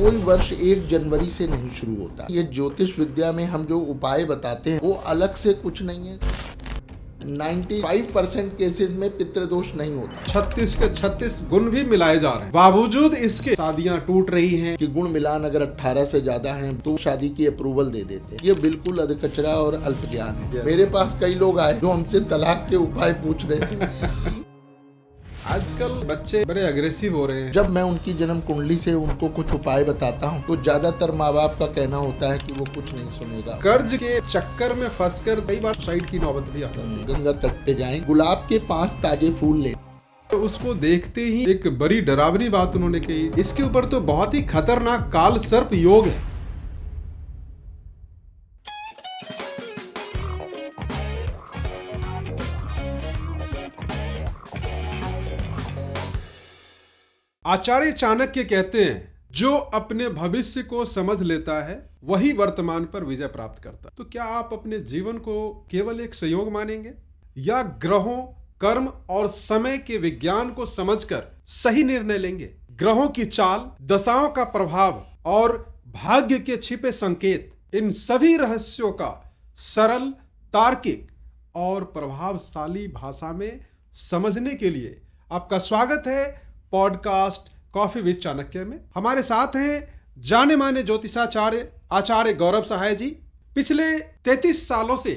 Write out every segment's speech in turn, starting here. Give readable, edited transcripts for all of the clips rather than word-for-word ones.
कोई वर्ष 1 जनवरी से नहीं शुरू होता। ये ज्योतिष विद्या में हम जो उपाय बताते हैं वो अलग से कुछ नहीं है। 95% केसेस में पितृदोष नहीं होता। 36 के 36 गुण भी मिलाए जा रहे हैं, बावजूद इसके शादियां टूट रही हैं। कि गुण मिलान अगर 18 से ज्यादा हैं तो शादी की अप्रूवल दे देते हैं। ये बिल्कुल अधकचरा और अल्प ज्ञान है। Yes. मेरे पास कई लोग आए जो हमसे तलाक के उपाय पूछ रहे थे। आजकल बच्चे बड़े अग्रेसिव हो रहे हैं। जब मैं उनकी जन्म कुंडली से उनको कुछ उपाय बताता हूँ तो ज्यादातर माँ बाप का कहना होता है कि वो कुछ नहीं सुनेगा। कर्ज के चक्कर में फंसकर कई बार सुसाइड की नौबत भी आता है। गंगा तट पे जाएं, गुलाब के 5 ताजे फूल लें। तो उसको देखते ही एक बड़ी डरावनी बात उन्होंने कही, इसके ऊपर तो बहुत ही खतरनाक काल सर्प योग है। आचार्य चाणक्य कहते हैं, जो अपने भविष्य को समझ लेता है वही वर्तमान पर विजय प्राप्त करता है। तो क्या आप अपने जीवन को केवल एक संयोग मानेंगे या ग्रहों, कर्म और समय के विज्ञान को समझकर सही निर्णय लेंगे? ग्रहों की चाल, दशाओं का प्रभाव और भाग्य के छिपे संकेत, इन सभी रहस्यों का सरल, तार्किक और प्रभावशाली भाषा में समझने के लिए आपका स्वागत है पॉडकास्ट कॉफी विद चाणक्य में। हमारे साथ हैं जाने माने ज्योतिषाचार्य आचार्य गौरव सहाय जी। पिछले 33 सालों से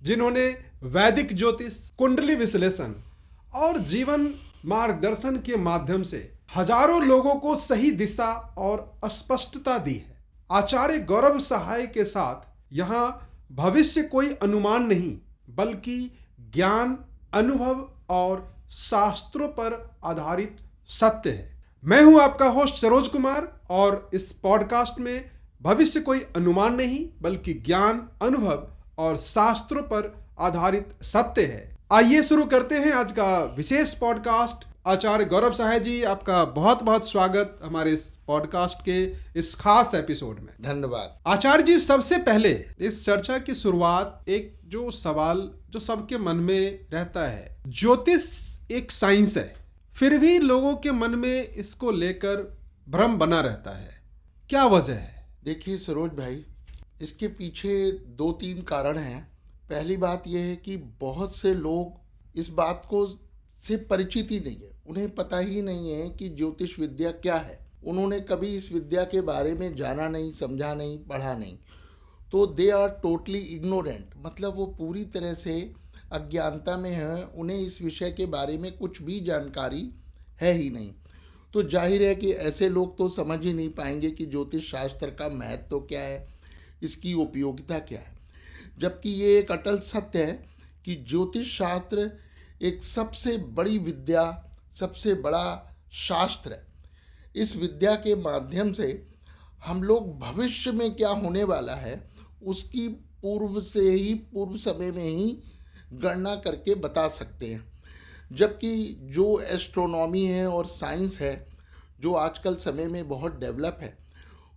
जिन्होंने वैदिक ज्योतिष, कुंडली विश्लेषण और जीवन मार्गदर्शन के माध्यम से हजारों लोगों को सही दिशा और स्पष्टता दी है। आचार्य गौरव सहाय के साथ यहाँ भविष्य कोई अनुमान नहीं बल्कि ज्ञान, अनुभव और शास्त्रों पर आधारित सत्य है। मैं हूं आपका होस्ट सरोज कुमार और इस पॉडकास्ट में भविष्य कोई अनुमान नहीं बल्कि ज्ञान, अनुभव और शास्त्रों पर आधारित सत्य है। आइए शुरू करते हैं आज का विशेष पॉडकास्ट। आचार्य गौरव सहाय जी, आपका बहुत बहुत स्वागत हमारे इस पॉडकास्ट के इस खास एपिसोड में। धन्यवाद। आचार्य जी, सबसे पहले इस चर्चा की शुरुआत एक जो सवाल जो सबके मन में रहता है, ज्योतिष एक साइंस है, फिर भी लोगों के मन में इसको लेकर भ्रम बना रहता है, क्या वजह है? देखिए सरोज भाई, इसके पीछे 2-3 कारण हैं। पहली बात यह है कि बहुत से लोग इस बात को से परिचित ही नहीं है, उन्हें पता ही नहीं है कि ज्योतिष विद्या क्या है। उन्होंने कभी इस विद्या के बारे में जाना नहीं, समझा नहीं, पढ़ा नहीं, तो दे आर टोटली इग्नोरेंट, मतलब वो पूरी तरह से अज्ञानता में है। उन्हें इस विषय के बारे में कुछ भी जानकारी है ही नहीं। तो जाहिर है कि ऐसे लोग तो समझ ही नहीं पाएंगे कि ज्योतिष शास्त्र का महत्व क्या है, इसकी उपयोगिता क्या है। जबकि ये एक अटल सत्य है कि ज्योतिष शास्त्र एक सबसे बड़ी विद्या, सबसे बड़ा शास्त्र है। इस विद्या के माध्यम से हम लोग भविष्य में क्या होने वाला है उसकी पूर्व समय में ही गणना करके बता सकते हैं। जबकि जो एस्ट्रोनॉमी है और साइंस है जो आजकल समय में बहुत डेवलप है,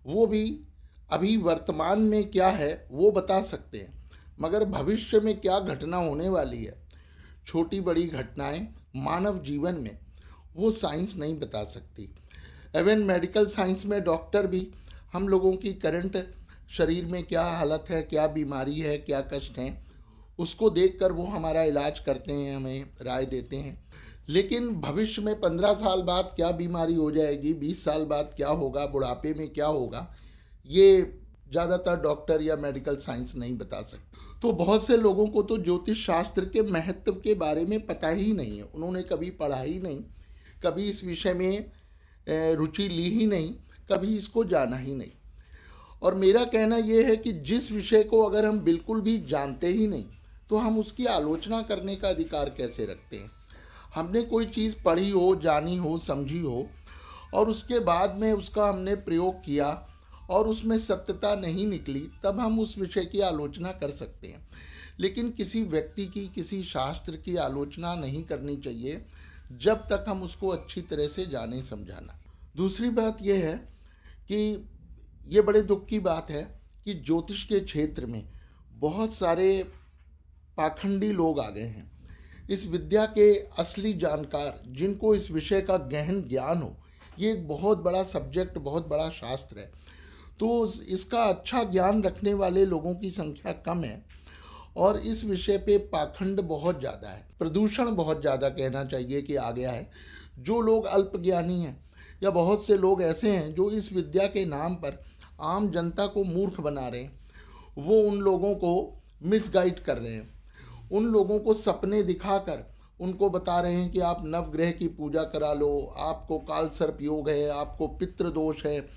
वो भी अभी वर्तमान में क्या है वो बता सकते हैं, मगर भविष्य में क्या घटना होने वाली है, छोटी बड़ी घटनाएं मानव जीवन में, वो साइंस नहीं बता सकती। इवन मेडिकल साइंस में डॉक्टर भी हम लोगों की करंट शरीर में क्या हालत है, क्या बीमारी है, क्या कष्ट हैं, उसको देखकर वो हमारा इलाज करते हैं, हमें राय देते हैं। लेकिन भविष्य में 15 साल बाद क्या बीमारी हो जाएगी, 20 साल बाद क्या होगा, बुढ़ापे में क्या होगा, ये ज़्यादातर डॉक्टर या मेडिकल साइंस नहीं बता सकते। तो बहुत से लोगों को तो ज्योतिष शास्त्र के महत्व के बारे में पता ही नहीं है। उन्होंने कभी पढ़ा ही नहीं, कभी इस विषय में रुचि ली ही नहीं, कभी इसको जाना ही नहीं। और मेरा कहना यह है कि जिस विषय को अगर हम बिल्कुल भी जानते ही नहीं तो हम उसकी आलोचना करने का अधिकार कैसे रखते हैं? हमने कोई चीज़ पढ़ी हो, जानी हो, समझी हो और उसके बाद में उसका हमने प्रयोग किया और उसमें सत्यता नहीं निकली, तब हम उस विषय की आलोचना कर सकते हैं। लेकिन किसी व्यक्ति की, किसी शास्त्र की आलोचना नहीं करनी चाहिए जब तक हम उसको अच्छी तरह से जाने समझाना। दूसरी बात यह है कि ये बड़े दुख की बात है कि ज्योतिष के क्षेत्र में बहुत सारे पाखंडी लोग आ गए हैं। इस विद्या के असली जानकार, जिनको इस विषय का गहन ज्ञान हो, ये एक बहुत बड़ा सब्जेक्ट, बहुत बड़ा शास्त्र है। तो इसका अच्छा ज्ञान रखने वाले लोगों की संख्या कम है और इस विषय पे पाखंड बहुत ज़्यादा है, प्रदूषण बहुत ज़्यादा कहना चाहिए कि आ गया है। जो लोग अल्पज्ञानी हैं या बहुत से लोग ऐसे हैं जो इस विद्या के नाम पर आम जनता को मूर्ख बना रहे हैं, वो उन लोगों को मिसगाइड कर रहे हैं। उन लोगों को सपने दिखाकर उनको बता रहे हैं कि आप नवग्रह की पूजा करा लो, आपको काल सर्प योग है, आपको पितृ दोष है,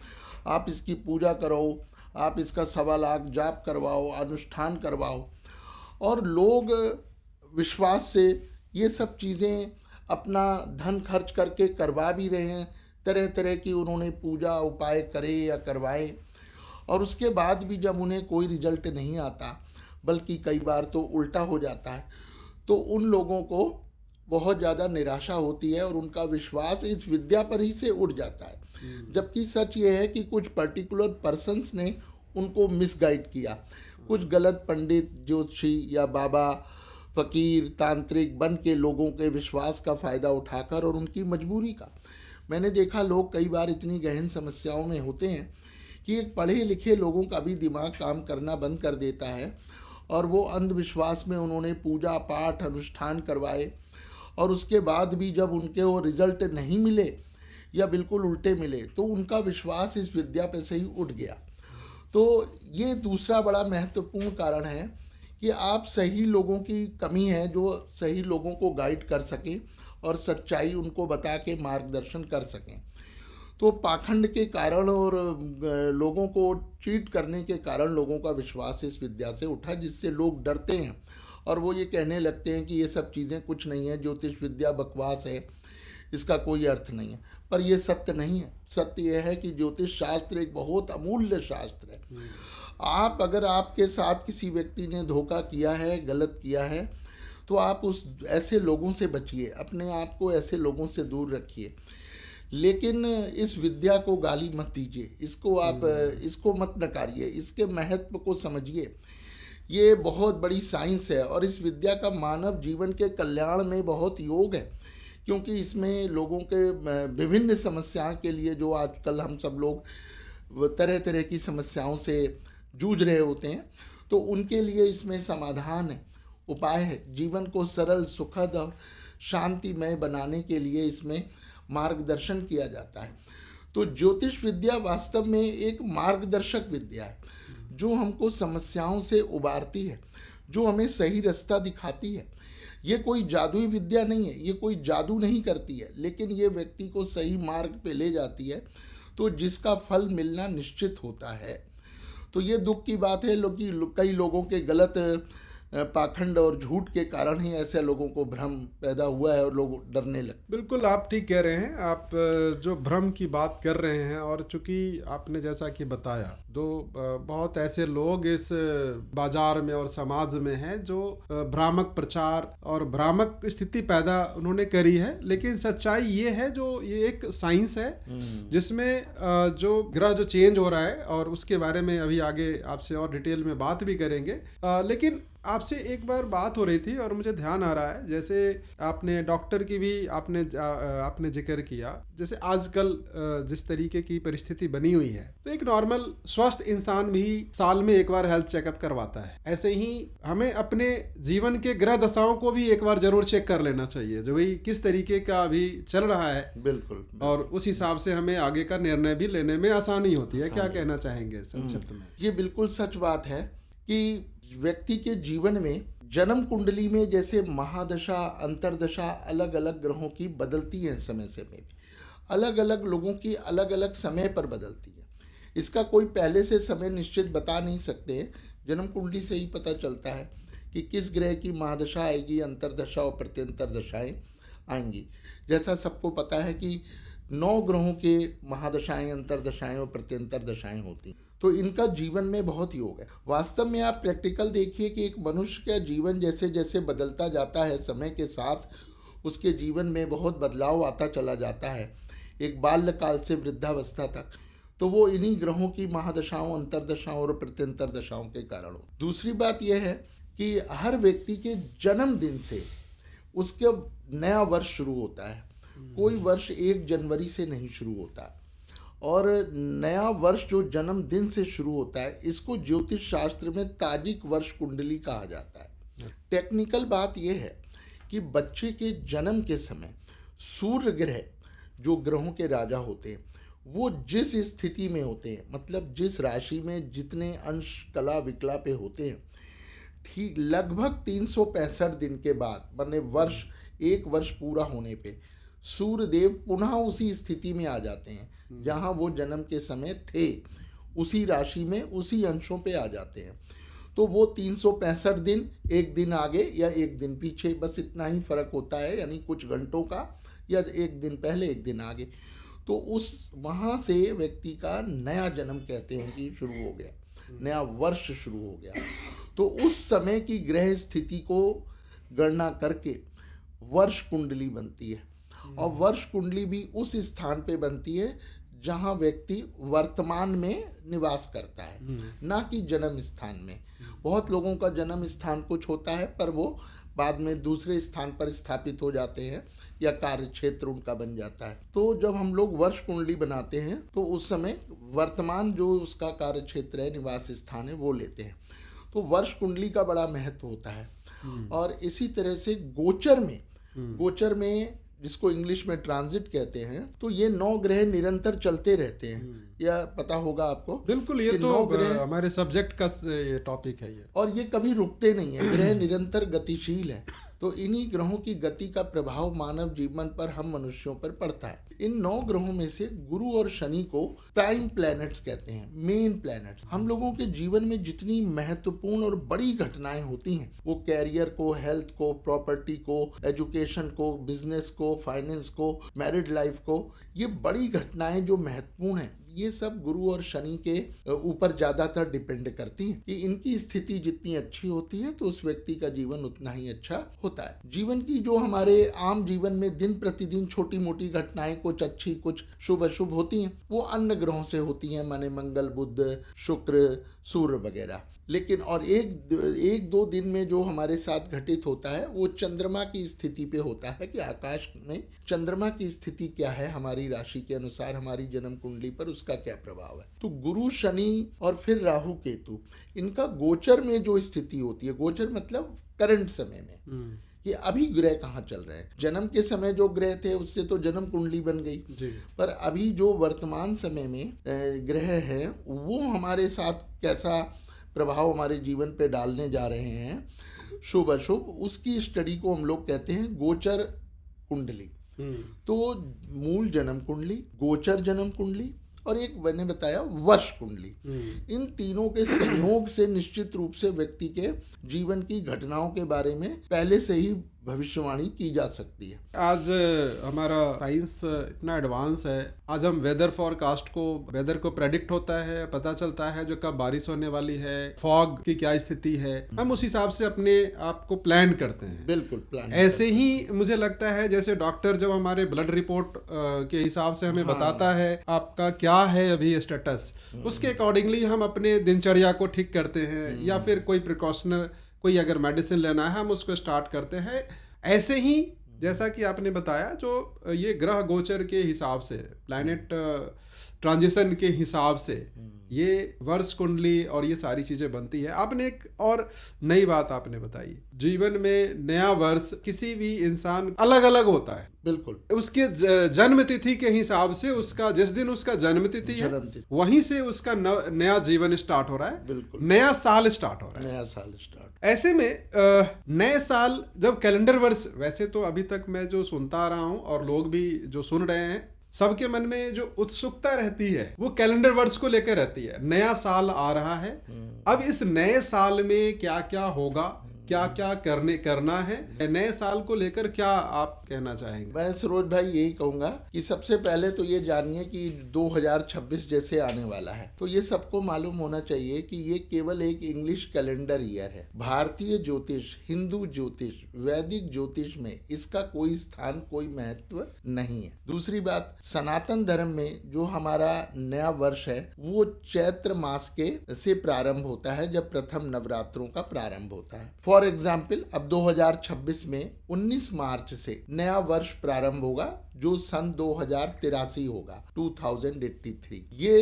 आप इसकी पूजा करो, आप इसका 1.25 लाख जाप करवाओ, अनुष्ठान करवाओ। और लोग विश्वास से ये सब चीज़ें अपना धन खर्च करके करवा भी रहे हैं। तरह तरह की उन्होंने पूजा उपाय करे या करवाए, और उसके बाद भी जब उन्हें कोई रिजल्ट नहीं आता, बल्कि कई बार तो उल्टा हो जाता है, तो उन लोगों को बहुत ज़्यादा निराशा होती है और उनका विश्वास इस विद्या पर ही से उड़ जाता है। जबकि सच ये है कि कुछ पर्टिकुलर पर्सन्स ने उनको मिसगाइड किया। कुछ गलत पंडित, ज्योतिषी या बाबा, फकीर, तांत्रिक बन के लोगों के विश्वास का फ़ायदा उठाकर और उनकी मजबूरी का। मैंने देखा लोग कई बार इतनी गहन समस्याओं में होते हैं कि एक पढ़े लिखे लोगों का भी दिमाग काम करना बंद कर देता है और वो अंधविश्वास में उन्होंने पूजा पाठ अनुष्ठान करवाए, और उसके बाद भी जब उनके वो रिजल्ट नहीं मिले या बिल्कुल उल्टे मिले, तो उनका विश्वास इस विद्या पे से ही उठ गया। तो ये दूसरा बड़ा महत्वपूर्ण कारण है कि आप सही लोगों की कमी है जो सही लोगों को गाइड कर सकें और सच्चाई उनको बता के मार्गदर्शन कर सकें। तो पाखंड के कारण और लोगों को चीट करने के कारण लोगों का विश्वास इस विद्या से उठा, जिससे लोग डरते हैं और वो ये कहने लगते हैं कि ये सब चीज़ें कुछ नहीं है, ज्योतिष विद्या बकवास है, इसका कोई अर्थ नहीं है। पर ये सत्य नहीं है। सत्य यह है कि ज्योतिष शास्त्र एक बहुत अमूल्य शास्त्र है। आप अगर आपके साथ किसी व्यक्ति ने धोखा किया है, गलत किया है, तो आप उस ऐसे लोगों से बचिए, अपने आप को ऐसे लोगों से दूर रखिए। लेकिन इस विद्या को गाली मत दीजिए, इसको मत नकारिए, इसके महत्व को समझिए। ये बहुत बड़ी साइंस है और इस विद्या का मानव जीवन के कल्याण में बहुत योग है, क्योंकि इसमें लोगों के विभिन्न समस्याओं के लिए, जो आजकल हम सब लोग तरह तरह की समस्याओं से जूझ रहे होते हैं, तो उनके लिए इसमें समाधान है, उपाय है। जीवन को सरल, सुखद और शांतिमय बनाने के लिए इसमें मार्गदर्शन किया जाता है। तो ज्योतिष विद्या वास्तव में एक मार्गदर्शक विद्या है जो हमको समस्याओं से उबारती है, जो हमें सही रास्ता दिखाती है। ये कोई जादुई विद्या नहीं है, ये कोई जादू नहीं करती है, लेकिन ये व्यक्ति को सही मार्ग पे ले जाती है, तो जिसका फल मिलना निश्चित होता है। तो ये दुख की बात है कि कई लोगों के गलत पाखंड और झूठ के कारण ही ऐसे लोगों को भ्रम पैदा हुआ है और लोग डरने लगे। बिल्कुल आप ठीक कह रहे हैं। आप जो भ्रम की बात कर रहे हैं, और चूंकि आपने जैसा कि बताया, बहुत ऐसे लोग इस बाजार में और समाज में हैं जो भ्रामक प्रचार और भ्रामक स्थिति पैदा उन्होंने करी है। लेकिन सच्चाई ये है, जो ये एक साइंस है जिसमें जो ग्रह जो चेंज हो रहा है, और उसके बारे में अभी आगे आपसे और डिटेल में बात भी करेंगे। लेकिन आपसे एक बार बात हो रही थी और मुझे ध्यान आ रहा है, जैसे आपने डॉक्टर की भी आपने जिक्र किया, जैसे आजकल जिस तरीके की परिस्थिति बनी हुई है, तो एक नॉर्मल स्वस्थ इंसान भी साल में एक बार हेल्थ चेकअप करवाता है। ऐसे ही हमें अपने जीवन के ग्रह दशाओं को भी एक बार जरूर चेक कर लेना चाहिए, जो भाई किस तरीके का अभी चल रहा है। बिल्कुल। और उस हिसाब से हमें आगे का निर्णय भी लेने में आसानी होती है। क्या कहना चाहेंगे संक्षिप्त में? ये बिल्कुल सच बात है कि व्यक्ति के जीवन में जन्म कुंडली में जैसे महादशा, अंतरदशा अलग अलग ग्रहों की बदलती है, समय से में अलग अलग लोगों की अलग अलग समय पर बदलती है। इसका कोई पहले से समय निश्चित बता नहीं सकते हैं। जन्म कुंडली से ही पता चलता है कि किस ग्रह की महादशा आएगी, अंतरदशा और प्रत्यंतर दशाएँ आएंगी। जैसा सबको पता है कि 9 ग्रहों के महादशाएँ, अंतरदशाएँ और प्रत्यंतर दशाएँ होती हैं। तो इनका जीवन में बहुत योग है। वास्तव में आप प्रैक्टिकल देखिए कि एक मनुष्य का जीवन जैसे जैसे बदलता जाता है, समय के साथ उसके जीवन में बहुत बदलाव आता चला जाता है, एक बाल्यकाल से वृद्धावस्था तक, तो वो इन्हीं ग्रहों की महादशाओं, अंतरदशाओं और प्रत्यंतर दशाओं के कारण हो। दूसरी बात यह है कि हर व्यक्ति के जन्मदिन से उसके नया वर्ष शुरू होता है। कोई वर्ष 1 जनवरी से नहीं शुरू होता। और नया वर्ष जो जन्मदिन से शुरू होता है, इसको ज्योतिष शास्त्र में ताजिक वर्ष कुंडली कहा जाता है। टेक्निकल बात यह है कि बच्चे के जन्म के समय सूर्य ग्रह, जो ग्रहों के राजा होते हैं, वो जिस स्थिति में होते हैं, मतलब जिस राशि में जितने अंश कला विकला पे होते हैं, ठीक लगभग 365 दिन के बाद, माने वर्ष 1 वर्ष पूरा होने पे सूर्य देव पुनः उसी स्थिति में आ जाते हैं जहां वो जन्म के समय थे, उसी राशि में उसी अंशों पे आ जाते हैं। तो वो 365 दिन, 1 दिन आगे या 1 दिन पीछे, बस इतना ही फर्क होता है, यानी कुछ घंटों का, या 1 दिन पहले 1 दिन आगे। तो उस वहाँ से व्यक्ति का नया जन्म कहते हैं कि शुरू हो गया, नया वर्ष शुरू हो गया। तो उस समय की ग्रह स्थिति को गणना करके वर्ष कुंडली बनती है, और वर्ष कुंडली भी उस स्थान पे बनती है जहाँ व्यक्ति वर्तमान में निवास करता है, ना कि जन्म स्थान में। बहुत लोगों का जन्म स्थान कुछ होता है, पर वो बाद में दूसरे स्थान पर स्थापित हो जाते हैं या कार्य क्षेत्र उनका बन जाता है। तो जब हम लोग वर्ष कुंडली बनाते हैं तो उस समय वर्तमान जो उसका कार्य क्षेत्र है, निवास स्थान है, वो लेते हैं। तो वर्ष कुंडली का बड़ा महत्व होता है। और इसी तरह से गोचर में जिसको इंग्लिश में ट्रांजिट कहते हैं, तो ये 9 ग्रह निरंतर चलते रहते हैं, या पता होगा आपको। बिल्कुल, ये तो हमारे सब्जेक्ट का ये टॉपिक है ये। और ये कभी रुकते नहीं है, ग्रह निरंतर गतिशील है। तो इन्हीं ग्रहों की गति का प्रभाव मानव जीवन पर, हम मनुष्यों पर पड़ता है। इन 9 ग्रहों में से गुरु और शनि को प्राइम प्लैनेट्स कहते हैं, मेन प्लैनेट्स। हम लोगों के जीवन में जितनी महत्वपूर्ण और बड़ी घटनाएं होती हैं, वो कैरियर को, हेल्थ को, प्रॉपर्टी को, एजुकेशन को, बिजनेस को, फाइनेंस को, मैरिड लाइफ को, ये बड़ी घटनाएं जो महत्वपूर्ण हैं, ये सब गुरु और शनि के ऊपर ज़्यादातर डिपेंड करती हैं कि इनकी स्थिति जितनी अच्छी होती है तो उस व्यक्ति का जीवन उतना ही अच्छा होता है। जीवन की जो हमारे आम जीवन में दिन प्रतिदिन छोटी मोटी घटनाएं, कुछ अच्छी कुछ शुभ अशुभ होती हैं, वो अन्य ग्रहों से होती हैं, माने मंगल, बुध, शुक्र, सूर्य वगैरह। लेकिन और एक दो दिन में जो हमारे साथ घटित होता है, वो चंद्रमा की स्थिति पे होता है कि आकाश में चंद्रमा की स्थिति क्या है, हमारी राशि के अनुसार हमारी जन्म कुंडली पर उसका क्या प्रभाव है। तो गुरु, शनि और फिर राहु, केतु, इनका गोचर में जो स्थिति होती है, गोचर मतलब करंट समय में, कि अभी ग्रह कहाँ चल रहे हैं। जन्म के समय जो ग्रह थे उससे तो जन्म कुंडली बन गई, पर अभी जो वर्तमान समय में ग्रह हैं, वो हमारे साथ कैसा प्रभाव हमारे जीवन पे डालने जा रहे हैं, शुभ अशुभ, उसकी स्टडी को हम लोग कहते हैं गोचर कुंडली। तो मूल जन्म कुंडली, गोचर जन्म कुंडली, और एक मैंने बताया वर्ष कुंडली। इन तीनों के संयोग से निश्चित रूप से व्यक्ति के जीवन की घटनाओं के बारे में पहले से ही भविष्यवाणी की जा सकती है। आज हमारा साइंस इतना एडवांस है, आज हम वेदर फॉरकास्ट को, वेदर को प्रेडिक्ट होता है, पता चलता है जो कब बारिश होने वाली है, फॉग की क्या स्थिति है, हम उस हिसाब से अपने आप को प्लान करते हैं। बिल्कुल प्लान। ऐसे ही मुझे लगता है जैसे डॉक्टर जब हमारे ब्लड रिपोर्ट के हिसाब से हमें बताता है आपका क्या है अभी स्टेटस, उसके अकॉर्डिंगली हम अपने दिनचर्या को ठीक करते हैं, या फिर कोई प्रिकॉशनर, कोई अगर मेडिसिन लेना है हम उसको स्टार्ट करते हैं। ऐसे ही जैसा कि आपने बताया, जो ये ग्रह गोचर के हिसाब से, प्लैनेट ट्रांजिशन के हिसाब से ये वर्ष कुंडली और ये सारी चीजें बनती है। आपने एक और नई बात आपने बताई, जीवन में नया वर्ष किसी भी इंसान अलग अलग होता है। बिल्कुल, उसके जन्म तिथि के हिसाब से, उसका जिस दिन उसका जन्म तिथि है वहीं से उसका नया जीवन स्टार्ट हो रहा है। बिल्कुल, नया साल स्टार्ट हो रहा है, नया साल स्टार्ट। ऐसे में नए साल जब कैलेंडर वर्ष, वैसे तो अभी तक मैं जो सुनता आ रहा हूं और लोग भी जो सुन रहे हैं, सबके मन में जो उत्सुकता रहती है वो कैलेंडर वर्ष को लेकर रहती है। नया साल आ रहा है, अब इस नए साल में क्या क्या होगा, क्या क्या करना है, नए साल को लेकर क्या आप कहना चाहेंगे? मैं सरोज भाई यही कहूंगा कि सबसे पहले तो ये जानिए कि 2026 जैसे आने वाला है, तो ये सबको मालूम होना चाहिए कि ये केवल एक इंग्लिश कैलेंडर ईयर है। भारतीय ज्योतिष, हिंदू ज्योतिष, वैदिक ज्योतिष में इसका कोई स्थान, कोई महत्व नहीं है। दूसरी बात, सनातन धर्म में जो हमारा नया वर्ष है वो चैत्र मास के से प्रारंभ होता है, जब प्रथम नवरात्रों का प्रारंभ होता है। फॉर एग्जाम्पल, अब 2026 में 19 मार्च से नया वर्ष प्रारंभ होगा जो सन 2083 होगा, 2083। ये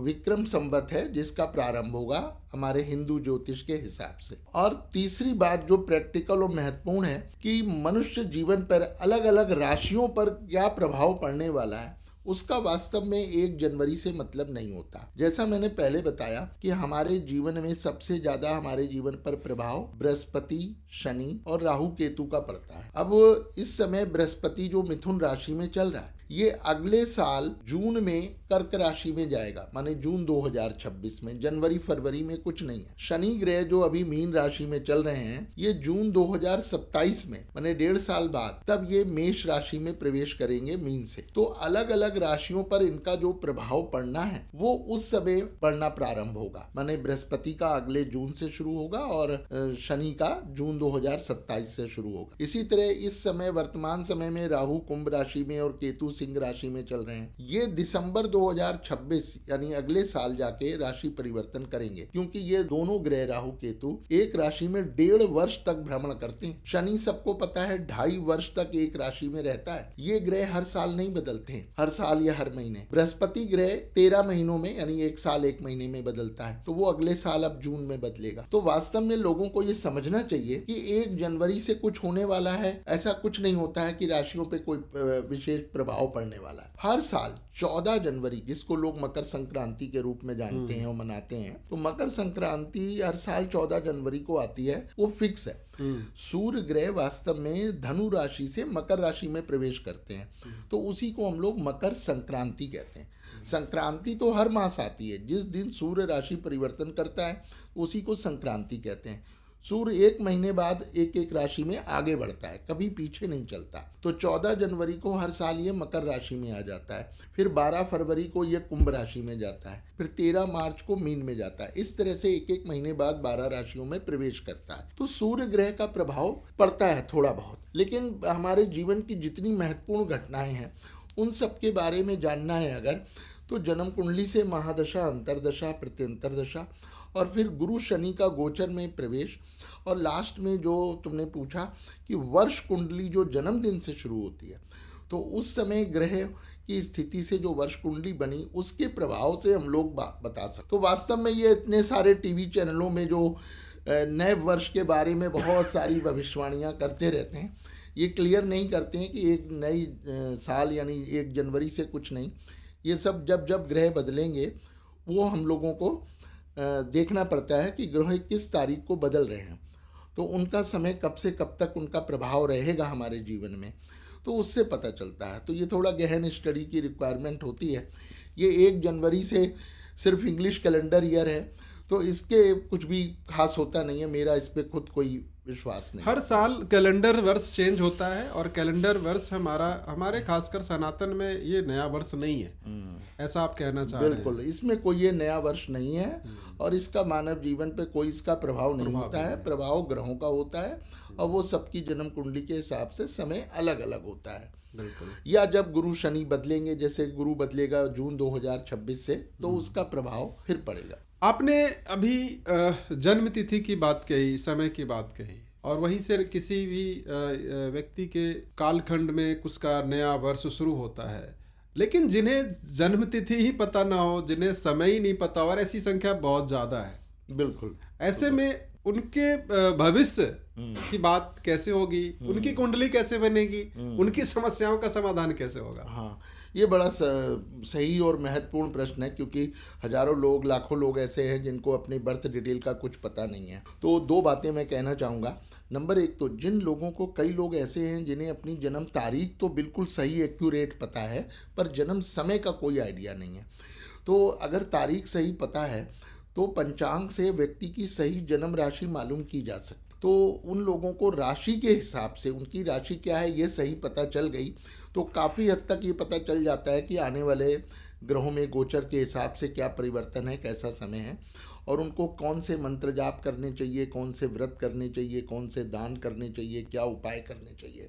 विक्रम संवत है जिसका प्रारंभ होगा हमारे हिंदू ज्योतिष के हिसाब से। और तीसरी बात जो प्रैक्टिकल और महत्वपूर्ण है कि मनुष्य जीवन पर अलग अलग राशियों पर क्या प्रभाव पड़ने वाला है, उसका वास्तव में 1 जनवरी से मतलब नहीं होता। जैसा मैंने पहले बताया कि हमारे जीवन में सबसे ज्यादा हमारे जीवन पर प्रभाव बृहस्पति, शनि और राहु केतु का पड़ता है। अब इस समय बृहस्पति जो मिथुन राशि में चल रहा है, ये अगले साल जून में कर्क राशि में जाएगा, माने जून 2026 में। जनवरी फरवरी में कुछ नहीं है। शनि ग्रह जो अभी मीन राशि में चल रहे हैं, ये जून 2027 में, माने 1.5 साल बाद, तब ये मेष राशि में प्रवेश करेंगे मीन से। तो अलग अलग राशियों पर इनका जो प्रभाव पड़ना है वो उस समय पड़ना प्रारंभ होगा। माने बृहस्पति का अगले जून से शुरू होगा और शनि का जून 2027 से शुरू होगा। इसी तरह इस समय वर्तमान समय में राहु कुंभ राशि में और केतु सिंह राशि में चल रहे हैं। ये दिसंबर 2026 यानी अगले साल जाके राशि परिवर्तन करेंगे, क्योंकि ये दोनों ग्रह राहु केतु एक राशि में 1.5 वर्ष तक भ्रमण करते हैं। शनि सबको पता है 2.5 वर्ष तक एक राशि में रहता है। ये ग्रह हर साल नहीं बदलते हैं, हर साल या हर महीने। बृहस्पति ग्रह 13 महीनों में यानी 1 साल 1 महीने में बदलता है, तो वो अगले साल अब जून में बदलेगा। तो वास्तव में लोगों को ये समझना चाहिए कि 1 जनवरी से कुछ होने वाला है, ऐसा कुछ नहीं होता है कि राशियों पे कोई विशेष प्रभाव पड़ने वाला है। हर साल 14 जनवरी, जिसको लोग मकर संक्रांति के रूप में जानते हैं और मनाते हैं, तो मकर संक्रांति हर साल 14 जनवरी को आती है, वो फिक्स है। सूर्य ग्रह वास्तव में धनु राशि से मकर राशि में प्रवेश करते हैं, तो उसी को हम लोग मकर संक्रांति कहते हैं। संक्रांति तो हर मास आती है, जिस दिन सूर्य राशि परिवर्तन करता है उसी को संक्रांति कहते हैं। सूर्य 1 महीने बाद एक राशि में आगे बढ़ता है, कभी पीछे नहीं चलता। तो 14 जनवरी को हर साल ये मकर राशि में आ जाता है, फिर 12 फरवरी को ये कुंभ राशि में जाता है, फिर 13 मार्च को मीन में जाता है। इस तरह से एक महीने बाद 12 राशियों में प्रवेश करता है। तो सूर्य ग्रह का प्रभाव पड़ता है थोड़ा बहुत, लेकिन हमारे जीवन की जितनी महत्वपूर्ण घटनाएं हैं उन सब के बारे में जानना है अगर, तो जन्म कुंडली से महादशा, अंतरदशा, प्रत्यंतरदशा और फिर गुरु शनि का गोचर में प्रवेश, और लास्ट में जो तुमने पूछा कि वर्ष कुंडली जो जन्मदिन से शुरू होती है, तो उस समय ग्रह की स्थिति से जो वर्ष कुंडली बनी उसके प्रभाव से हम लोग बता सकते। तो वास्तव में ये इतने सारे टीवी चैनलों में जो नए वर्ष के बारे में बहुत सारी भविष्यवाणियाँ करते रहते हैं, ये क्लियर नहीं करते हैं कि एक नई साल यानी 1 जनवरी से कुछ नहीं। ये सब जब जब ग्रह बदलेंगे वो हम लोगों को देखना पड़ता है कि ग्रह किस तारीख को बदल रहे हैं, तो उनका समय कब से कब तक उनका प्रभाव रहेगा हमारे जीवन में, तो उससे पता चलता है। तो ये थोड़ा गहन स्टडी की रिक्वायरमेंट होती है। ये 1 जनवरी से सिर्फ इंग्लिश कैलेंडर ईयर है, तो इसके कुछ भी खास होता नहीं है। मेरा इस पर खुद कोई विश्वास नहीं। हर साल कैलेंडर वर्ष चेंज होता है और कैलेंडर वर्ष हमारे खासकर सनातन में ये नया वर्ष नहीं है, ऐसा आप कहना चाह रहे हैं? बिल्कुल, इसमें कोई ये नया वर्ष नहीं है और इसका मानव जीवन पे कोई इसका प्रभाव नहीं होता है। प्रभाव ग्रहों का होता है और वो सबकी जन्म कुंडली के हिसाब से समय अलग अलग होता है। बिल्कुल। या जब गुरु शनि बदलेंगे, जैसे गुरु बदलेगा जून 2026 से, तो उसका प्रभाव फिर पड़ेगा। आपने अभी जन्म तिथि की बात कही, समय की बात कही, और वहीं से किसी भी व्यक्ति के कालखंड में उसका नया वर्ष शुरू होता है, लेकिन जिन्हें जन्म तिथि ही पता ना हो, जिन्हें समय ही नहीं पता, और ऐसी संख्या बहुत ज़्यादा है। बिल्कुल। ऐसे में उनके भविष्य की बात कैसे होगी, उनकी कुंडली कैसे बनेगी, उनकी समस्याओं का समाधान कैसे होगा? हाँ, ये बड़ा सही और महत्वपूर्ण प्रश्न है, क्योंकि हजारों लोग, लाखों लोग ऐसे हैं जिनको अपनी बर्थ डिटेल का कुछ पता नहीं है। तो 2 बातें मैं कहना चाहूँगा। नंबर 1 तो जिन लोगों को, कई लोग ऐसे हैं जिन्हें अपनी जन्म तारीख तो बिल्कुल सही एक्यूरेट पता है, पर जन्म समय का कोई आइडिया नहीं है। तो अगर तारीख सही पता है तो पंचांग से व्यक्ति की सही जन्म राशि मालूम की जा सकती। तो उन लोगों को राशि के हिसाब से उनकी राशि क्या है ये सही पता चल गई तो काफ़ी हद तक ये पता चल जाता है कि आने वाले ग्रहों में गोचर के हिसाब से क्या परिवर्तन है, कैसा समय है, और उनको कौन से मंत्र जाप करने चाहिए, कौन से व्रत करने चाहिए, कौन से दान करने चाहिए, क्या उपाय करने चाहिए।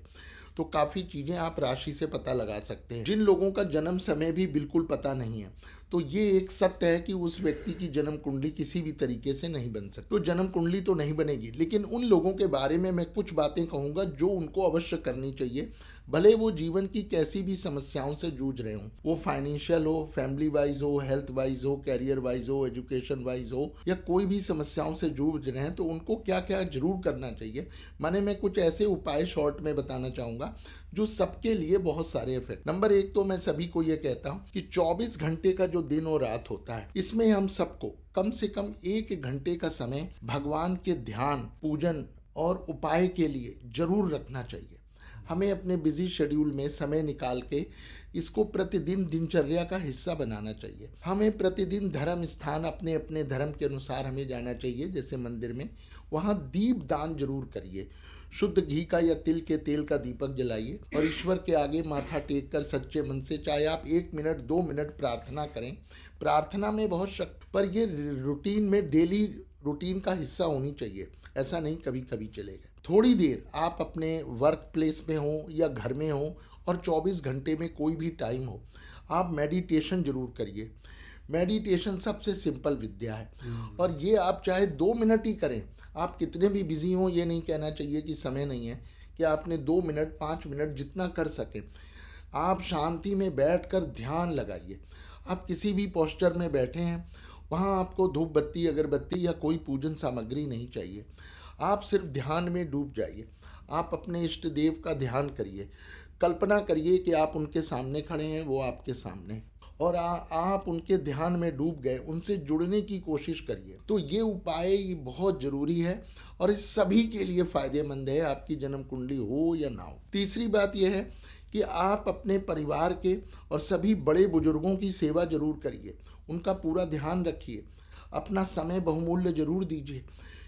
तो काफ़ी चीज़ें आप राशि से पता लगा सकते हैं। जिन लोगों का जन्म समय भी बिल्कुल पता नहीं है, तो ये एक सत्य है कि उस व्यक्ति की जन्म कुंडली किसी भी तरीके से नहीं बन सकती। तो जन्म कुंडली तो नहीं बनेगी, लेकिन उन लोगों के बारे में मैं कुछ बातें कहूँगा जो उनको अवश्य करनी चाहिए, भले वो जीवन की कैसी भी समस्याओं से जूझ रहे हों, वो फाइनेंशियल हो, फैमिली वाइज हो, हेल्थ वाइज हो, कैरियर वाइज हो, एजुकेशन वाइज हो, या कोई भी समस्याओं से जूझ रहे हैं, तो उनको क्या क्या जरूर करना चाहिए। माने मैं कुछ ऐसे उपाय शॉर्ट में बताना चाहूँगा जो सबके लिए बहुत सारे इफेक्ट। नंबर 1 तो मैं सभी को ये कहता हूँ कि 24 घंटे का जो दिन और रात होता है, इसमें हम सबको कम से कम 1 घंटे का समय भगवान के ध्यान, पूजन और उपाय के लिए जरूर रखना चाहिए। हमें अपने बिजी शेड्यूल में समय निकाल के इसको प्रतिदिन दिनचर्या का हिस्सा बनाना चाहिए। हमें प्रतिदिन धर्म स्थान अपने अपने धर्म के अनुसार हमें जाना चाहिए, जैसे मंदिर में, वहाँ दीप दान जरूर करिए। शुद्ध घी का या तिल के तेल का दीपक जलाइए और ईश्वर के आगे माथा टेक कर सच्चे मन से, चाहे आप 1 मिनट 2 मिनट प्रार्थना करें। प्रार्थना में बहुत शक्ति, पर ये रूटीन में, डेली रूटीन का हिस्सा होनी चाहिए, ऐसा नहीं कभी कभी चलेगा। थोड़ी देर आप अपने वर्क प्लेस में हो या घर में हो, और 24 घंटे में कोई भी टाइम हो, आप मेडिटेशन जरूर करिए। मेडिटेशन सबसे सिंपल विद्या है, और ये आप चाहे 2 मिनट ही करें। आप कितने भी बिजी हों, ये नहीं कहना चाहिए कि समय नहीं है, कि आपने 2 मिनट 5 मिनट जितना कर सकें, आप शांति में बैठकर ध्यान लगाइए। आप किसी भी पोस्चर में बैठे हैं, वहाँ आपको धूप बत्ती, अगरबत्ती या कोई पूजन सामग्री नहीं चाहिए। आप सिर्फ ध्यान में डूब जाइए। आप अपने इष्ट देव का ध्यान करिए। कल्पना करिए कि आप उनके सामने खड़े हैं, वो आपके सामने, और आप उनके ध्यान में डूब गए, उनसे जुड़ने की कोशिश करिए। तो ये उपाय बहुत ज़रूरी है और इस सभी के लिए फ़ायदेमंद है, आपकी जन्म कुंडली हो या ना हो। तीसरी बात यह है कि आप अपने परिवार के और सभी बड़े बुजुर्गों की सेवा जरूर करिए, उनका पूरा ध्यान रखिए, अपना समय बहुमूल्य जरूर दीजिए,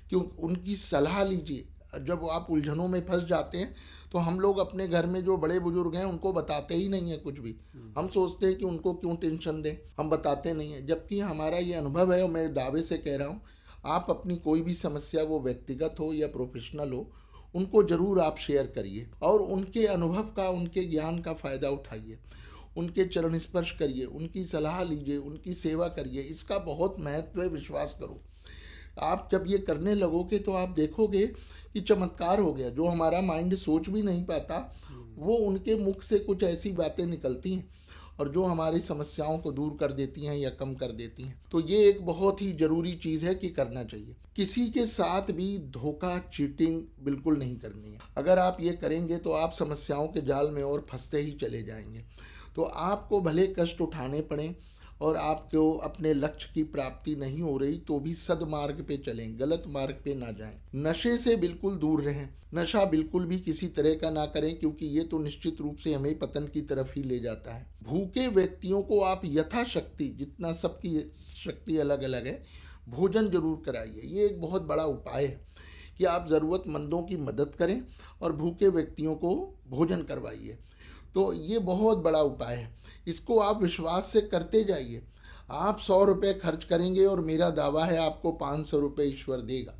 क्यों उनकी सलाह लीजिए। जब आप उलझनों में फंस जाते हैं तो हम लोग अपने घर में जो बड़े बुजुर्ग हैं उनको बताते ही नहीं है कुछ भी। हम सोचते हैं कि उनको क्यों टेंशन दें, हम बताते नहीं हैं, जबकि हमारा ये अनुभव है और मैं दावे से कह रहा हूँ, आप अपनी कोई भी समस्या, वो व्यक्तिगत हो या प्रोफेशनल हो, उनको ज़रूर आप शेयर करिए और उनके अनुभव का, उनके ज्ञान का फ़ायदा उठाइए, उनके चरण स्पर्श करिए, उनकी सलाह लीजिए, उनकी सेवा करिए। इसका बहुत महत्व है, विश्वास करो। आप जब ये करने लगोगे तो आप देखोगे कि चमत्कार हो गया। जो हमारा माइंड सोच भी नहीं पाता, वो उनके मुख से कुछ ऐसी बातें निकलती हैं और जो हमारी समस्याओं को दूर कर देती हैं या कम कर देती हैं। तो ये एक बहुत ही ज़रूरी चीज़ है कि करना चाहिए। किसी के साथ भी धोखा, चीटिंग बिल्कुल नहीं करनी है। अगर आप ये करेंगे तो आप समस्याओं के जाल में और फंसते ही चले जाएंगे। तो आपको भले कष्ट उठाने पड़ें और आपको अपने लक्ष्य की प्राप्ति नहीं हो रही तो भी सदमार्ग पे चलें, गलत मार्ग पे ना जाएं। नशे से बिल्कुल दूर रहें। नशा बिल्कुल भी किसी तरह का ना करें, क्योंकि ये तो निश्चित रूप से हमें पतन की तरफ ही ले जाता है। भूखे व्यक्तियों को आप यथाशक्ति, जितना सबकी शक्ति अलग अलग है, भोजन जरूर कराइए। ये एक बहुत बड़ा उपाय है कि आप ज़रूरतमंदों की मदद करें और भूखे व्यक्तियों को भोजन करवाइए। तो ये बहुत बड़ा उपाय है, इसको आप विश्वास से करते जाइए। आप 100 रुपये खर्च करेंगे और मेरा दावा है आपको 500 रुपये ईश्वर देगा।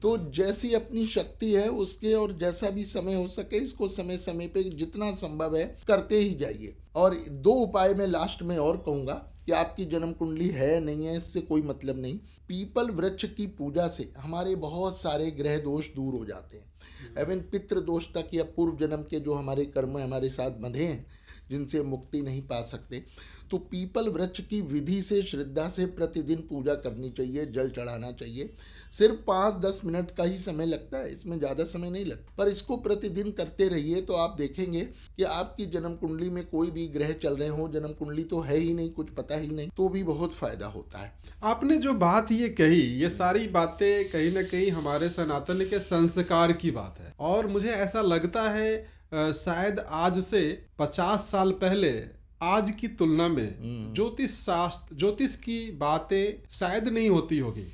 तो जैसी अपनी शक्ति है उसके, और जैसा भी समय हो सके, इसको समय समय पे जितना संभव है करते ही जाइए। और 2 उपाय मैं लास्ट में और कहूँगा कि आपकी जन्म कुंडली है नहीं है इससे कोई मतलब नहीं। पीपल वृक्ष की पूजा से हमारे बहुत सारे ग्रह दोष दूर हो जाते हैं, एवं पितृ दोष तक या पूर्व जन्म के जो हमारे कर्म हमारे साथ बंधे हैं, जिनसे मुक्ति नहीं पा सकते। तो पीपल वृक्ष की विधि से, श्रद्धा से प्रतिदिन पूजा करनी चाहिए, जल चढ़ाना चाहिए। सिर्फ 5-10 मिनट का ही समय लगता है, इसमें ज़्यादा समय नहीं लगता, पर इसको प्रतिदिन करते रहिए तो आप देखेंगे कि आपकी जन्म कुंडली में कोई भी ग्रह चल रहे हो, जन्म कुंडली तो है ही नहीं, कुछ पता ही नहीं, तो भी बहुत फायदा होता है। आपने जो बात ये कही, ये सारी बातें कहीं ना कहीं हमारे सनातन के संस्कार की बात है, और मुझे ऐसा लगता है शायद आज से 50 साल पहले आज की तुलना में ज्योतिष की बातें शायद नहीं होती होगी,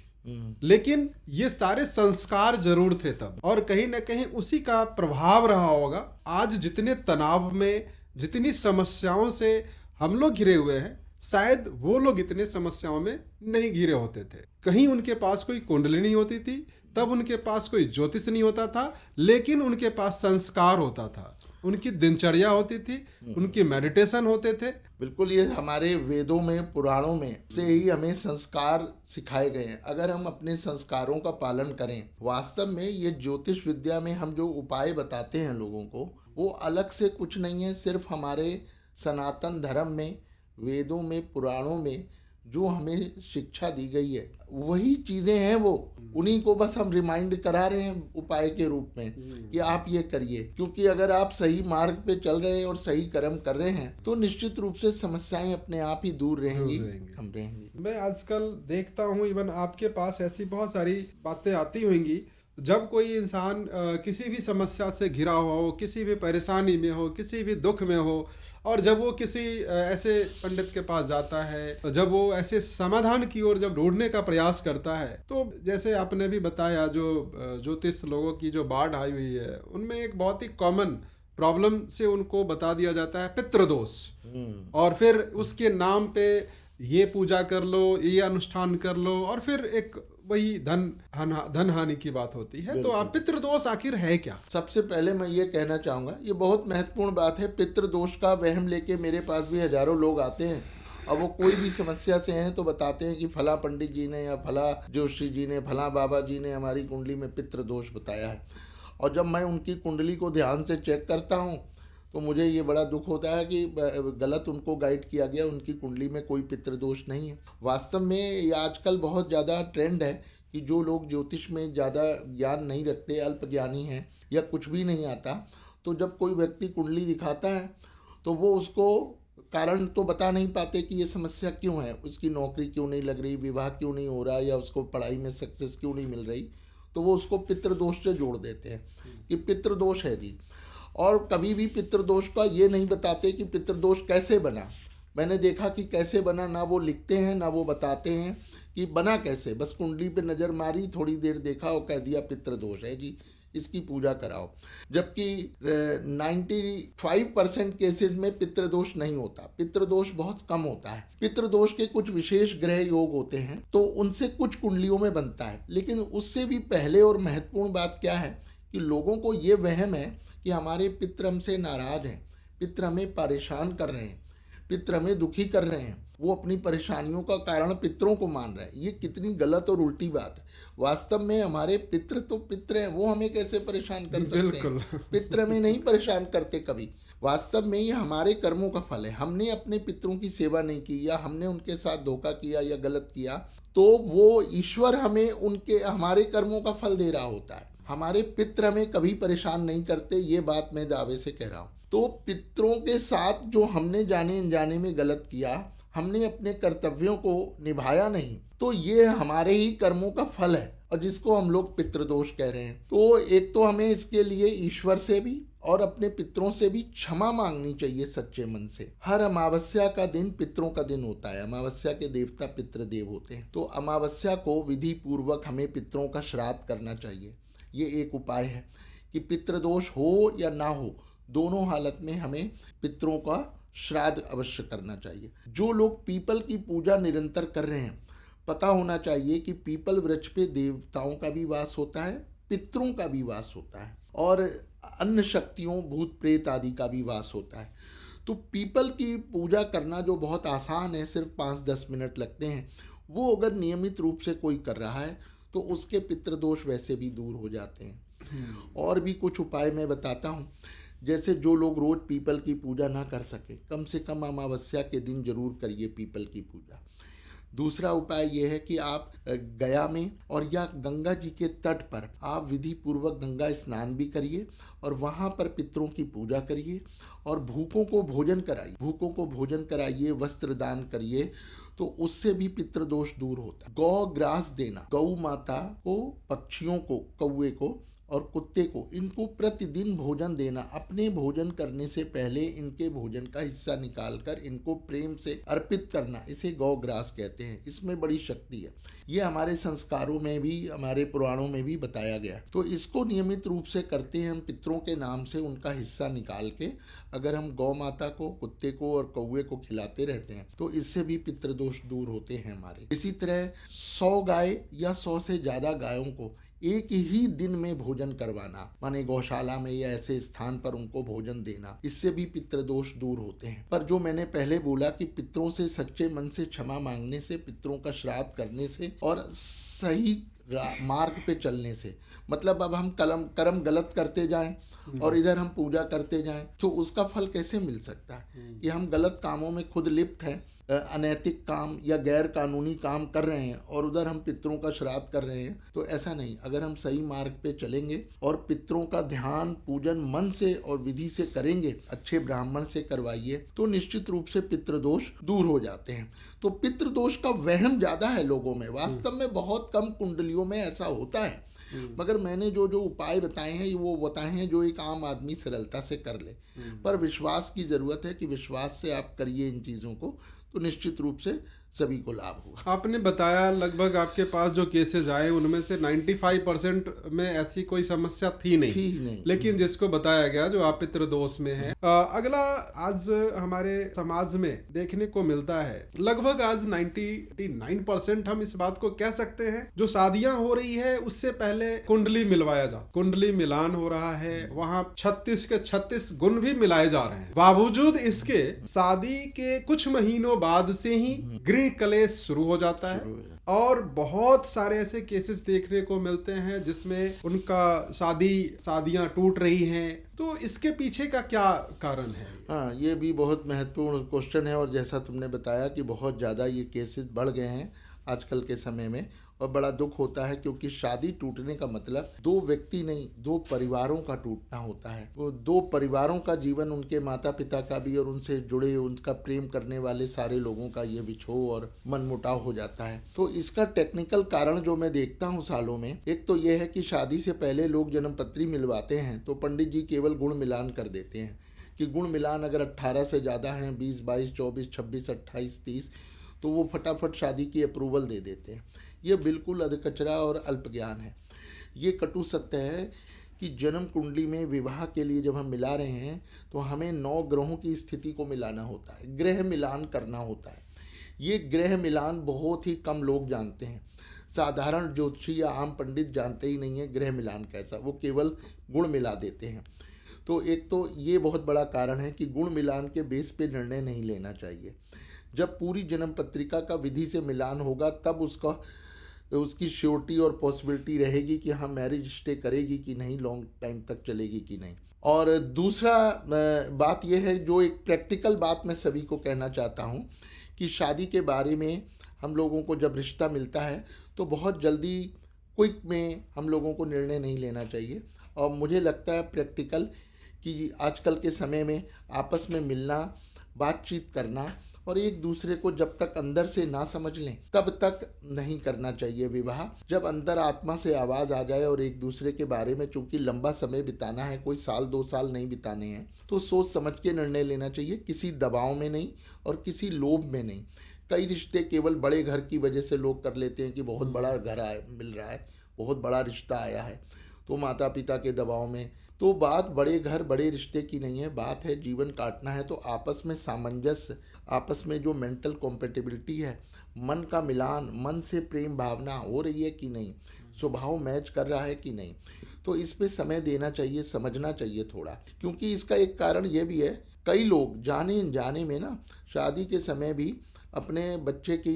लेकिन ये सारे संस्कार जरूर थे तब, और कहीं ना कहीं उसी का प्रभाव रहा होगा। आज जितने तनाव में, जितनी समस्याओं से हम लोग घिरे हुए हैं, शायद वो लोग इतने समस्याओं में नहीं घिरे होते थे। कहीं उनके पास कोई कुंडली नहीं होती थी, तब उनके पास कोई ज्योतिष नहीं होता था, लेकिन उनके पास संस्कार होता था। उनकी दिनचर्या होती थी, उनकी मेडिटेशन होते थे। बिल्कुल, ये हमारे वेदों में, पुराणों में से ही हमें संस्कार सिखाए गए हैं। अगर हम अपने संस्कारों का पालन करें, वास्तव में ये ज्योतिष विद्या में हम जो उपाय बताते हैं लोगों को, वो अलग से कुछ नहीं है, सिर्फ हमारे सनातन धर्म में, वेदों में, पुराणों में जो हमें शिक्षा दी गई है वही चीज़ें हैं। वो उन्हीं को बस हम रिमाइंड करा रहे हैं उपाय के रूप में कि आप ये करिए, क्योंकि अगर आप सही मार्ग पे चल रहे हैं और सही कर्म कर रहे हैं तो निश्चित रूप से समस्याएं अपने आप ही दूर रहेंगी, हम रहेंगे। मैं आजकल देखता हूँ, इवन आपके पास ऐसी बहुत सारी बातें आती होंगी, जब कोई इंसान किसी भी समस्या से घिरा हो, किसी भी परेशानी में हो, किसी भी दुख में हो, और जब वो किसी ऐसे पंडित के पास जाता है, जब वो ऐसे समाधान की ओर जब ढूंढने का प्रयास करता है, तो जैसे आपने भी बताया, जो ज्योतिष लोगों की जो बाढ़ आई हुई है, उनमें एक बहुत ही कॉमन प्रॉब्लम से उनको बता दिया जाता है पितृदोष। और फिर उसके नाम पे ये पूजा कर लो, ये अनुष्ठान कर लो, और फिर एक वही धन हानि की बात होती है। तो आप पितृदोष आखिर है क्या? सबसे पहले मैं ये कहना चाहूँगा, ये बहुत महत्वपूर्ण बात है। पितृदोष का वहम लेके मेरे पास भी हजारों लोग आते हैं, और वो कोई भी समस्या से हैं तो बताते हैं कि फला पंडित जी ने या फला जोशी जी ने, फला बाबा जी ने हमारी कुंडली में पितृदोष बताया है। और जब मैं उनकी कुंडली को ध्यान से चेक करता हूँ तो मुझे ये बड़ा दुख होता है कि गलत उनको गाइड किया गया, उनकी कुंडली में कोई पितृदोष नहीं है। वास्तव में ये आजकल बहुत ज़्यादा ट्रेंड है कि जो लोग ज्योतिष में ज़्यादा ज्ञान नहीं रखते, अल्प ज्ञानी हैं या कुछ भी नहीं आता, तो जब कोई व्यक्ति कुंडली दिखाता है तो वो उसको कारण तो बता नहीं पाते कि ये समस्या क्यों है, उसकी नौकरी क्यों नहीं लग रही, विवाह क्यों नहीं हो रहा, या उसको पढ़ाई में सक्सेस क्यों नहीं मिल रही, तो वो उसको पितृदोष से जोड़ देते हैं कि पितृदोष है जी। और कभी भी पितृदोष का ये नहीं बताते कि पितृदोष कैसे बना। मैंने देखा कि कैसे बना ना वो लिखते हैं ना वो बताते हैं कि बना कैसे। बस कुंडली पे नज़र मारी, थोड़ी देर देखा और कह दिया पितृदोष है जी, इसकी पूजा कराओ। जबकि 95% केसेस में पितृदोष नहीं होता, पितृदोष बहुत कम होता है। पितृदोष के कुछ विशेष ग्रह योग होते हैं तो उनसे कुछ कुंडलियों में बनता है। लेकिन उससे भी पहले और महत्वपूर्ण बात क्या है कि लोगों को ये वहम है कि हमारे पितृ हमसे नाराज हैं, पितृ हमें परेशान कर रहे हैं, पितृ हमें दुखी कर रहे हैं, वो अपनी परेशानियों का कारण पितरों को मान रहे हैं। ये कितनी गलत और उल्टी बात है। वास्तव में हमारे पितृ तो पितृ हैं, वो हमें कैसे परेशान कर सकते हैं? पितृ हमें नहीं परेशान करते कभी। वास्तव में ये हमारे कर्मों का फल है। हमने अपने पितरों की सेवा नहीं की, या हमने उनके साथ धोखा किया या गलत किया, तो वो ईश्वर हमें हमारे कर्मों का फल दे रहा होता है। हमारे पितृ हमें कभी परेशान नहीं करते, ये बात मैं दावे से कह रहा हूँ। तो पितरों के साथ जो हमने जाने अनजाने में गलत किया, हमने अपने कर्तव्यों को निभाया नहीं, तो ये हमारे ही कर्मों का फल है, और जिसको हम लोग पितृदोष कह रहे हैं। तो एक तो हमें इसके लिए ईश्वर से भी और अपने पितरों से भी क्षमा मांगनी चाहिए सच्चे मन से। हर अमावस्या का दिन पितरों का दिन होता है। अमावस्या के देवता पितृदेव होते हैं, तो अमावस्या को विधि पूर्वक हमें पितरों का श्राद्ध करना चाहिए। ये एक उपाय है कि पितृदोष हो या ना हो, दोनों हालत में हमें पितरों का श्राद्ध अवश्य करना चाहिए। जो लोग पीपल की पूजा निरंतर कर रहे हैं, पता होना चाहिए कि पीपल वृक्ष पे देवताओं का भी वास होता है, पितरों का भी वास होता है, और अन्य शक्तियों, भूत प्रेत आदि का भी वास होता है। तो पीपल की पूजा करना जो बहुत आसान है, सिर्फ 5-10 मिनट लगते हैं, वो अगर नियमित रूप से कोई कर रहा है तो उसके पितृदोष वैसे भी दूर हो जाते हैं। और भी कुछ उपाय मैं बताता हूँ। जैसे जो लोग रोज पीपल की पूजा ना कर सके, कम से कम अमावस्या के दिन जरूर करिए पीपल की पूजा। दूसरा उपाय यह है कि आप गया में और या गंगा जी के तट पर आप विधि पूर्वक गंगा स्नान भी करिए, और वहाँ पर पितरों की पूजा करिए, और भूखों को भोजन कराइए, वस्त्र दान करिए, तो उससे भी पितृदोष दूर होता है। गौ ग्रास देना, गौ माता को, पक्षियों को, कौवे को और कुत्ते को, इनको प्रतिदिन भोजन देना। अपने भोजन करने से पहले इनके भोजन का हिस्सा निकालकर इनको प्रेम से अर्पित करना, इसे गौग्रास कहते हैं। इसमें बड़ी शक्ति है। ये हमारे संस्कारों में भी, हमारे पुराणों में भी बताया गया। तो इसको नियमित रूप से करते हैं हम। पितरों के नाम से उनका हिस्सा निकाल के अगर हम गौ माता को, कुत्ते को और कौवे को खिलाते रहते हैं तो इससे भी पितृदोष दूर होते हैं हमारे। इसी तरह 100 गाय या 100 से ज़्यादा गायों को एक ही दिन में भोजन करवाना, माने गौशाला में या ऐसे स्थान पर उनको भोजन देना, इससे भी पितृदोष दूर होते हैं। पर जो मैंने पहले बोला कि पितरों से सच्चे मन से क्षमा मांगने से, पितरों का श्राद्ध करने से और सही मार्ग पे चलने से, मतलब अब हम कर्म गलत करते जाएं और इधर हम पूजा करते जाएं तो उसका फल कैसे मिल सकता है? कि हम गलत कामों में खुद लिप्त हैं, अनैतिक काम या गैर कानूनी काम कर रहे हैं और उधर हम पितरों का श्राद्ध कर रहे हैं, तो ऐसा नहीं। अगर हम सही मार्ग पे चलेंगे और पितरों का ध्यान पूजन मन से और विधि से करेंगे, अच्छे ब्राह्मण से करवाइए, तो निश्चित रूप से पितृदोष दूर हो जाते हैं। तो पितृदोष का वहम ज़्यादा है लोगों में, वास्तव में बहुत कम कुंडलियों में ऐसा होता है। मगर मैंने जो जो उपाय बताए हैं वो बताए हैं जो एक आम आदमी सरलता से कर ले। पर विश्वास की ज़रूरत है कि विश्वास से आप करिए इन चीज़ों को, तो निश्चित रूप से सभी को लाभ होगा। आपने बताया लगभग आपके पास जो केसेस आए उनमें से 95% में ऐसी कोई समस्या थी नहीं। लेकिन जिसको बताया गया जो आप पितृदोष में है। अगला आज हमारे समाज में देखने को मिलता है, लगभग आज 99% हम इस बात को कह सकते हैं, जो शादियां हो रही है उससे पहले कुंडली मिलवाया जा, कुंडली मिलान हो रहा है, वहाँ 36 के 36 गुण भी मिलाए जा रहे हैं। बावजूद इसके शादी के कुछ महीनों बाद से ही गृह कलेश शुरू हो जाता है और बहुत सारे ऐसे केसेस देखने को मिलते हैं जिसमें उनका शादियां टूट रही हैं। तो इसके पीछे का क्या कारण है? हाँ, ये भी बहुत महत्वपूर्ण क्वेश्चन है और जैसा तुमने बताया कि बहुत ज़्यादा ये केसेस बढ़ गए हैं आजकल के समय में, और बड़ा दुख होता है क्योंकि शादी टूटने का मतलब दो व्यक्ति नहीं, दो परिवारों का टूटना होता है। वो दो परिवारों का जीवन, उनके माता पिता का भी और उनसे जुड़े उनका प्रेम करने वाले सारे लोगों का ये बिछो और मनमुटाव हो जाता है। तो इसका टेक्निकल कारण जो मैं देखता हूँ सालों में, एक तो ये है कि शादी से पहले लोग जन्मपत्री मिलवाते हैं तो पंडित जी केवल गुण मिलान कर देते हैं कि गुण मिलान अगर 18 से ज़्यादा हैं, 20, 22, 24, 26, 28, 30, तो वो फटाफट शादी की अप्रूवल दे देते हैं। ये बिल्कुल अधकचरा और अल्प ज्ञान है। ये कटु सत्य है कि जन्म कुंडली में विवाह के लिए जब हम मिला रहे हैं तो हमें 9 ग्रहों की स्थिति को मिलाना होता है, ग्रह मिलान करना होता है। ये ग्रह मिलान बहुत ही कम लोग जानते हैं। साधारण ज्योतिषी या आम पंडित जानते ही नहीं है ग्रह मिलान कैसा, वो केवल गुण मिला देते हैं। तो एक तो ये बहुत बड़ा कारण है कि गुण मिलान के बेस पे निर्णय नहीं लेना चाहिए। जब पूरी जन्म पत्रिका का विधि से मिलान होगा तब उसकी श्योरिटी और पॉसिबिलिटी रहेगी कि हाँ मैरिज स्टे करेगी कि नहीं, लॉन्ग टाइम तक चलेगी कि नहीं। और दूसरा बात यह है, जो एक प्रैक्टिकल बात मैं सभी को कहना चाहता हूँ कि शादी के बारे में हम लोगों को जब रिश्ता मिलता है तो बहुत जल्दी क्विक में हम लोगों को निर्णय नहीं लेना चाहिए। और मुझे लगता है प्रैक्टिकल कि आजकल के समय में आपस में मिलना, बातचीत करना और एक दूसरे को जब तक अंदर से ना समझ लें तब तक नहीं करना चाहिए विवाह। जब अंदर आत्मा से आवाज़ आ जाए और एक दूसरे के बारे में, चूंकि लंबा समय बिताना है, कोई साल 2 साल नहीं बिताने हैं, तो सोच समझ के निर्णय लेना चाहिए, किसी दबाव में नहीं और किसी लोभ में नहीं। कई रिश्ते केवल बड़े घर की वजह से लोग कर लेते हैं कि बहुत बड़ा घर मिल रहा है, बहुत बड़ा रिश्ता आया है, तो माता पिता के दबाव में। तो बात बड़े घर बड़े रिश्ते की नहीं है, बात है जीवन काटना है तो आपस में सामंजस्य, आपस में जो मेंटल कॉम्पेटिबिलिटी है, मन का मिलान, मन से प्रेम भावना हो रही है कि नहीं, स्वभाव मैच कर रहा है कि नहीं, तो इस पे समय देना चाहिए, समझना चाहिए थोड़ा। क्योंकि इसका एक कारण ये भी है, कई लोग जाने अनजाने में ना शादी के समय भी अपने बच्चे की,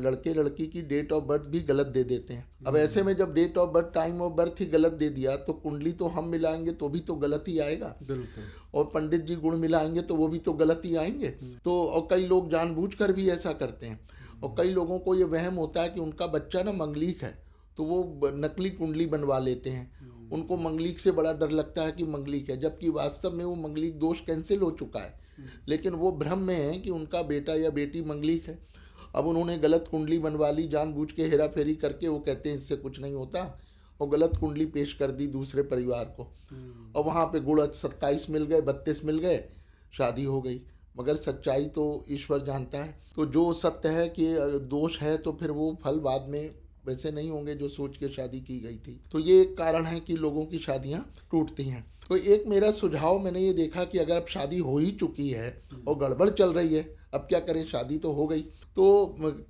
लड़के लड़की की डेट ऑफ बर्थ भी गलत दे देते हैं। अब ऐसे में जब date of birth, time of birth ही गलत दे दिया तो कुंडली तो हम मिलाएंगे तो भी तो गलत ही आएगा, बिल्कुल, और पंडित जी गुण मिलाएंगे तो वो भी तो गलत ही आएंगे। तो और कई लोग जानबूझकर भी ऐसा करते हैं। और कई लोगों को ये वहम होता है कि उनका बच्चा ना मंगलीक है तो वो नकली कुंडली बनवा लेते हैं। उनको मंगलीक से बड़ा डर लगता है कि मंगलीक है, जबकि वास्तव में वो मंगलीक दोष कैंसिल हो चुका है, लेकिन वो भ्रम में है कि उनका बेटा या बेटी मंगलीक है। अब उन्होंने गलत कुंडली बनवा ली, जानबूझ के हेरा फेरी करके, वो कहते हैं इससे कुछ नहीं होता, और गलत कुंडली पेश कर दी दूसरे परिवार को, और वहाँ पे गुण 27 मिल गए, 32 मिल गए, शादी हो गई। मगर सच्चाई तो ईश्वर जानता है। तो जो सत्य है कि दोष है तो फिर वो फल बाद में वैसे नहीं होंगे जो सोच के शादी की गई थी। तो ये एक कारण है कि लोगों की शादियाँ टूटती हैं। तो एक मेरा सुझाव, मैंने ये देखा कि अगर अब शादी हो ही चुकी है और गड़बड़ चल रही है, अब क्या करें, शादी तो हो गई, तो